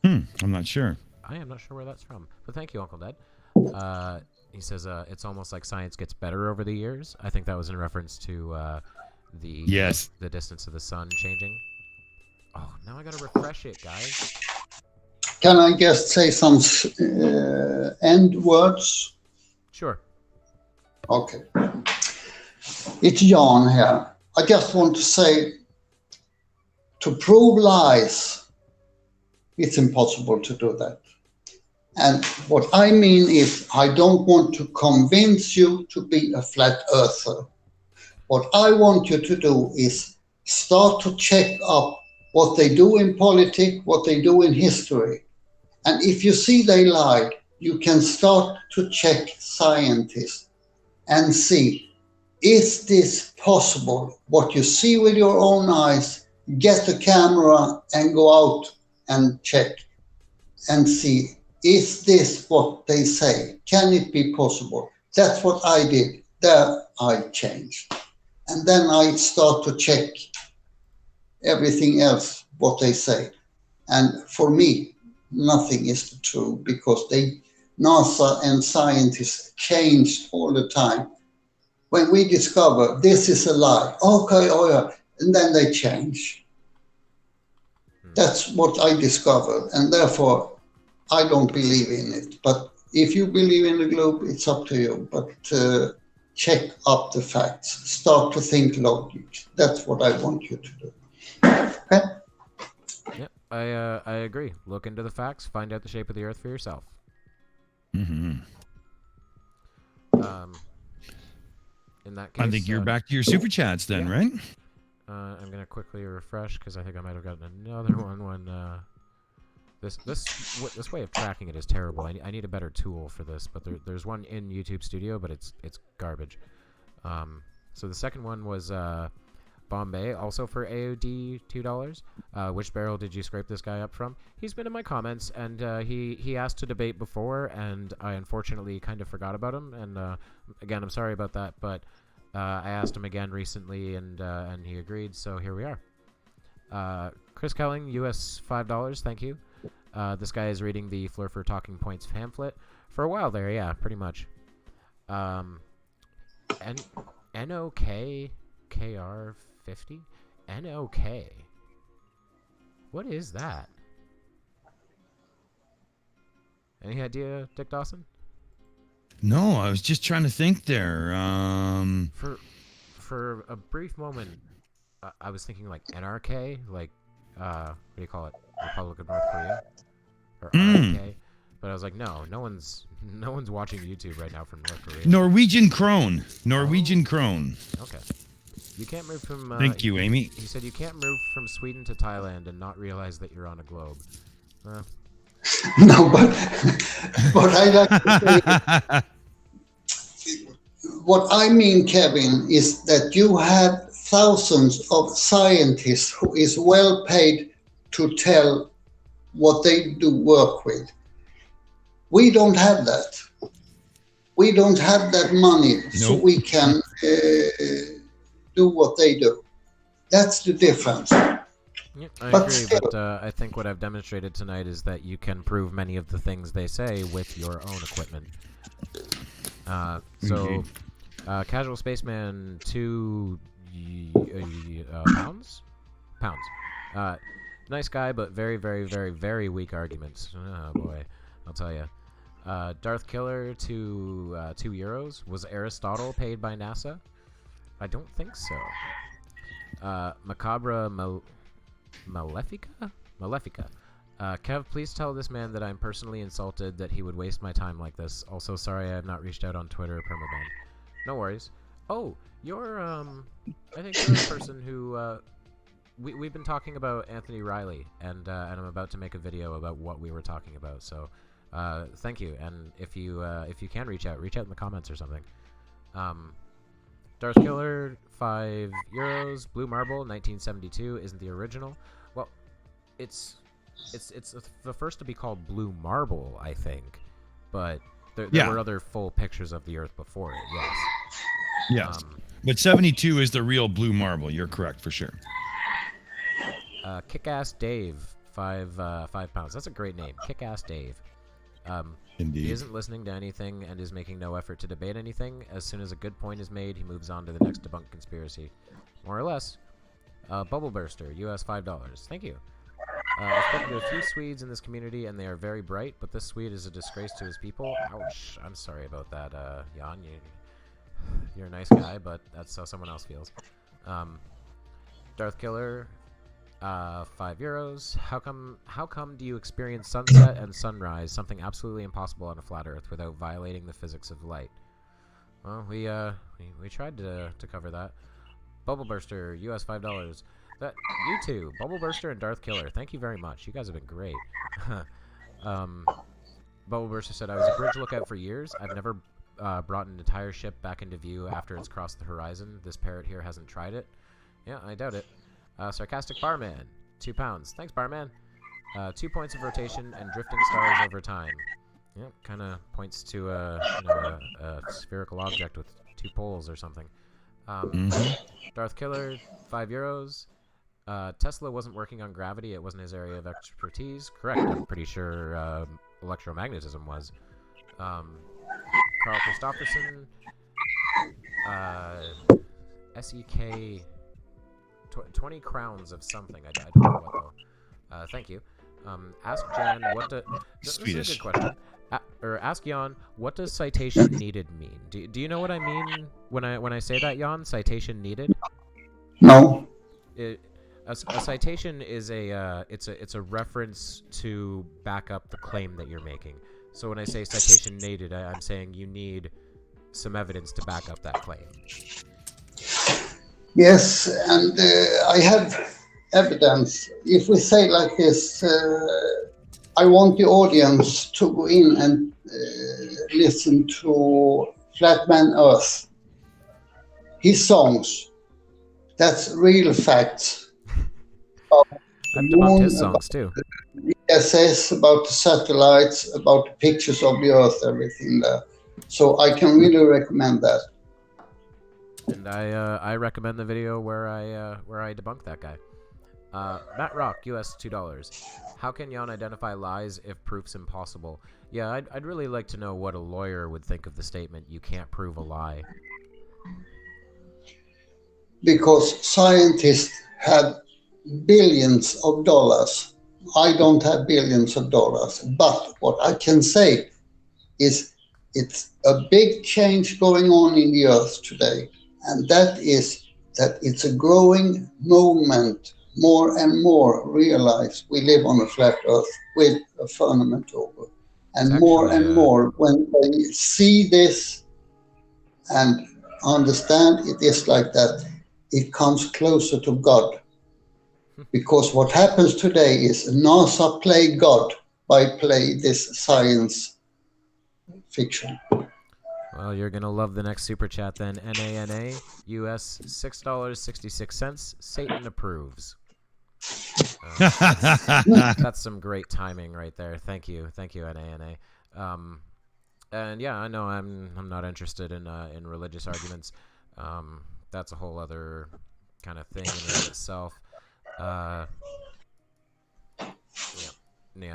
I'm not sure. I am not sure where that's from, but thank you, Uncle Ned. He says it's almost like science gets better over the years. I think that was in reference to the distance of the sun changing. Oh, now I gotta refresh it, guys. Can I just say some end words? Sure. Okay. It's Jan here. I just want to say, to prove lies, it's impossible to do that. And what I mean is, I don't want to convince you to be a flat earther. What I want you to do is start to check up what they do in politics, what they do in history. And if you see they lie, you can start to check scientists and see, is this possible? What you see with your own eyes, get the camera and go out and check and see, is this what they say? Can it be possible? That's what I did. There I changed. And then I start to check everything else, what they say. And for me, nothing is true because NASA and scientists changed all the time. When we discover this is a lie, okay, oh yeah, and then they change. That's what I discovered, and therefore I don't believe in it. But if you believe in the globe, it's up to you. But check up the facts. Start to think logic. That's what I want you to do. Okay? Yep. I agree. Look into the facts. Find out the shape of the Earth for yourself. Mm-hmm. In that case, I think you're back to your super chats then, yeah. right? I'm gonna quickly refresh because I think I might have gotten another one when this way of tracking it is terrible. I need a better tool for this, but there's one in YouTube Studio, but it's garbage. So the second one was Bombay, also for AOD $2. Which barrel did you scrape this guy up from? He's been in my comments, and he asked to debate before, and I unfortunately kind of forgot about him. And again, I'm sorry about that, but I asked him again recently, and he agreed. So here we are. Chris Kelling, US $5. Thank you. This guy is reading the Fleur for Talking Points pamphlet for a while there. Yeah, pretty much. NOK KR 50 NOK. What is that? Any idea, Dick Dawson? No, I was just trying to think there. For a brief moment, I was thinking like NRK, like what do you call it? Republic of North Korea, or RK. But I was like, no one's watching YouTube right now from North Korea. Norwegian krone. Norwegian krone. Okay. You can't move from. Thank you, Amy. He said you can't move from Sweden to Thailand and not realize that you're on a globe. No, but I like to say, what I mean, Kevin, is that you have thousands of scientists who is well paid to tell what they do work with. We don't have that. We don't have that money, so we can do what they do. That's the difference. Yep, I agree, but I think what I've demonstrated tonight is that you can prove many of the things they say with your own equipment. Casual Spaceman, 2 pounds? Pounds. Nice guy, but very, very, very, very weak arguments. Oh, boy. I'll tell you. Darth Killer, 2 euros. Was Aristotle paid by NASA? I don't think so. Macabra Malefica? Kev, please tell this man that I'm personally insulted that he would waste my time like this. Also, sorry I have not reached out on Twitter or permaban. No worries. Oh, you're, I think you're the person who, we've been talking about Anthony Riley, and I'm about to make a video about what we were talking about, so, thank you, and if you can reach out in the comments or something. Darth Killer, 5 euros. Blue Marble, 1972, isn't the original. Well, it's the first to be called Blue Marble, I think, but there were other full pictures of the Earth before it. Yes. Yes. But 72 is the real Blue Marble. You're correct for sure. Kick-Ass Dave, 5 pounds. That's a great name, Kick-Ass Dave. Indeed. He isn't listening to anything and is making no effort to debate anything. As soon as a good point is made, he moves on to the next debunked conspiracy. More or less. Bubble Burster, US $5. Thank you. I've spoken to a few Swedes in this community, and they are very bright, but this Swede is a disgrace to his people. Ouch. I'm sorry about that, Jan. You're a nice guy, but that's how someone else feels. Darth Killer, 5 euros. How come do you experience sunset and sunrise, something absolutely impossible on a flat Earth, without violating the physics of light? Well, we tried to cover that. Bubble Burster, US $5. That you two, Bubble Burster and Darth Killer. Thank you very much. You guys have been great. Bubble Burster said, I was a bridge lookout for years. I've never brought an entire ship back into view after it's crossed the horizon. This parrot here hasn't tried it. Yeah, I doubt it. Sarcastic Barman, 2 pounds. Thanks, Barman. 2 points of rotation and drifting stars over time. Yeah, kind of points to a spherical object with 2 poles or something. Darth Killer, 5 euros. Tesla wasn't working on gravity. It wasn't his area of expertise. Correct. I'm pretty sure electromagnetism was. Carl Christofferson, SEK, 20 crowns of something. I don't know what though. Thank you. Ask Jan what the. This is a good question. Ask Jan, what does citation needed mean? Do you know what I mean when I say that, Jan? Citation needed? No. A citation is it's a reference to back up the claim that you're making. So when I say citation needed, I'm saying you need some evidence to back up that claim. Yes, and I have evidence. If we say like this, I want the audience to go in and listen to Flatman Earth. His songs, that's real facts. I've debunked his songs too. Essays about the satellites, about the pictures of the Earth, everything there. So I can really recommend that. And I recommend the video where I debunk that guy. Matt Rock, US $2. How can Jan identify lies if proof's impossible? Yeah, I'd really like to know what a lawyer would think of the statement, "You can't prove a lie." Because scientists have billions of dollars. I don't have billions of dollars, but what I can say is it's a big change going on in the Earth today, and that is that it's a growing movement. More and more realize we live on a flat Earth with a firmament over, and It's more actually, and more when they see this and understand it is like that, it comes closer to God. Because what happens today is NASA play God by play this science fiction. Well, you're gonna love the next super chat then. NANA, US $6.66. Satan approves. That's some great timing right there. Thank you, NANA. And yeah, I know I'm not interested in religious arguments. That's a whole other kind of thing in and of itself. Yeah,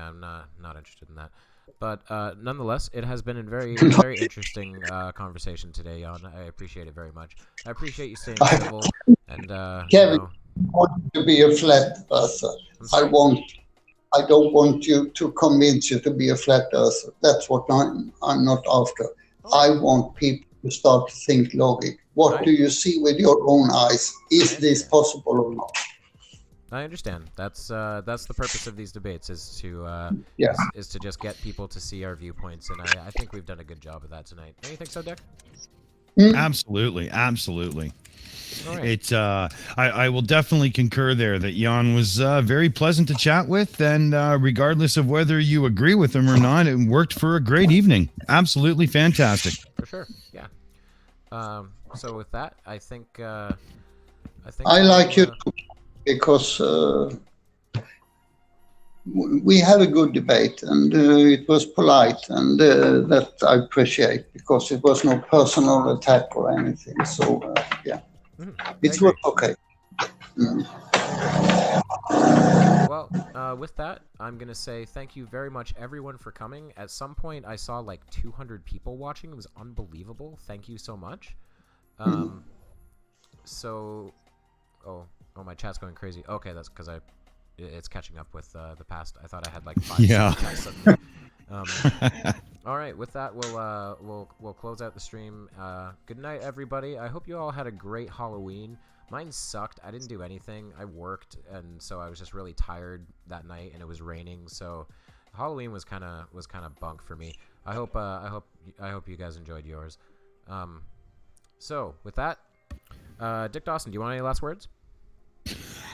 I'm not interested in that. But nonetheless, it has been a very interesting conversation today, Jan. I appreciate it very much. I appreciate you staying civil and Kevin, I want to be a flat earther. I don't want you to convince you to be a flat earther. That's what I'm not after. I want people to start to think logic. What do you see with your own eyes? Is this possible or not? I understand. That's the purpose of these debates is to is to just get people to see our viewpoints, and I think we've done a good job of that tonight. Don't you think so, Dick? Absolutely. All right. It's I will definitely concur there that Jan was very pleasant to chat with, and regardless of whether you agree with him or not, it worked for a great evening. Absolutely fantastic. For sure. Yeah. So with that, I think I like you too, because we had a good debate, and it was polite, and that I appreciate, because it was no personal attack or anything. So it was okay. Well, with that, I'm going to say thank you very much, everyone, for coming. At some point, I saw like 200 people watching. It was unbelievable. Thank you so much. So, oh, my chat's going crazy. Okay, that's because it's catching up with the past. I thought I had like 5 chats suddenly. All right, with that, we'll close out the stream. Good night, everybody. I hope you all had a great Halloween. Mine sucked. I didn't do anything. I worked, and so I was just really tired that night, and it was raining. So Halloween was kind of bunk for me. I hope you guys enjoyed yours. So with that, Dick Dawson, do you want any last words?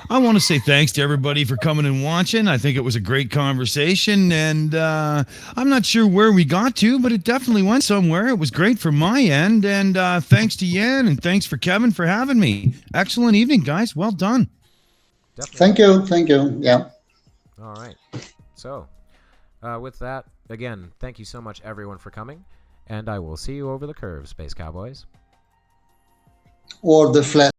I want to say thanks to everybody for coming and watching. I think it was a great conversation, and I'm not sure where we got to, but it definitely went somewhere. It was great from my end, and thanks to Jan, and thanks for Kevin for having me. Excellent evening, guys. Well done. Definitely. Thank you. Yeah. All right. So, with that, again, thank you so much, everyone, for coming, and I will see you over the curve, Space Cowboys. Or the flat.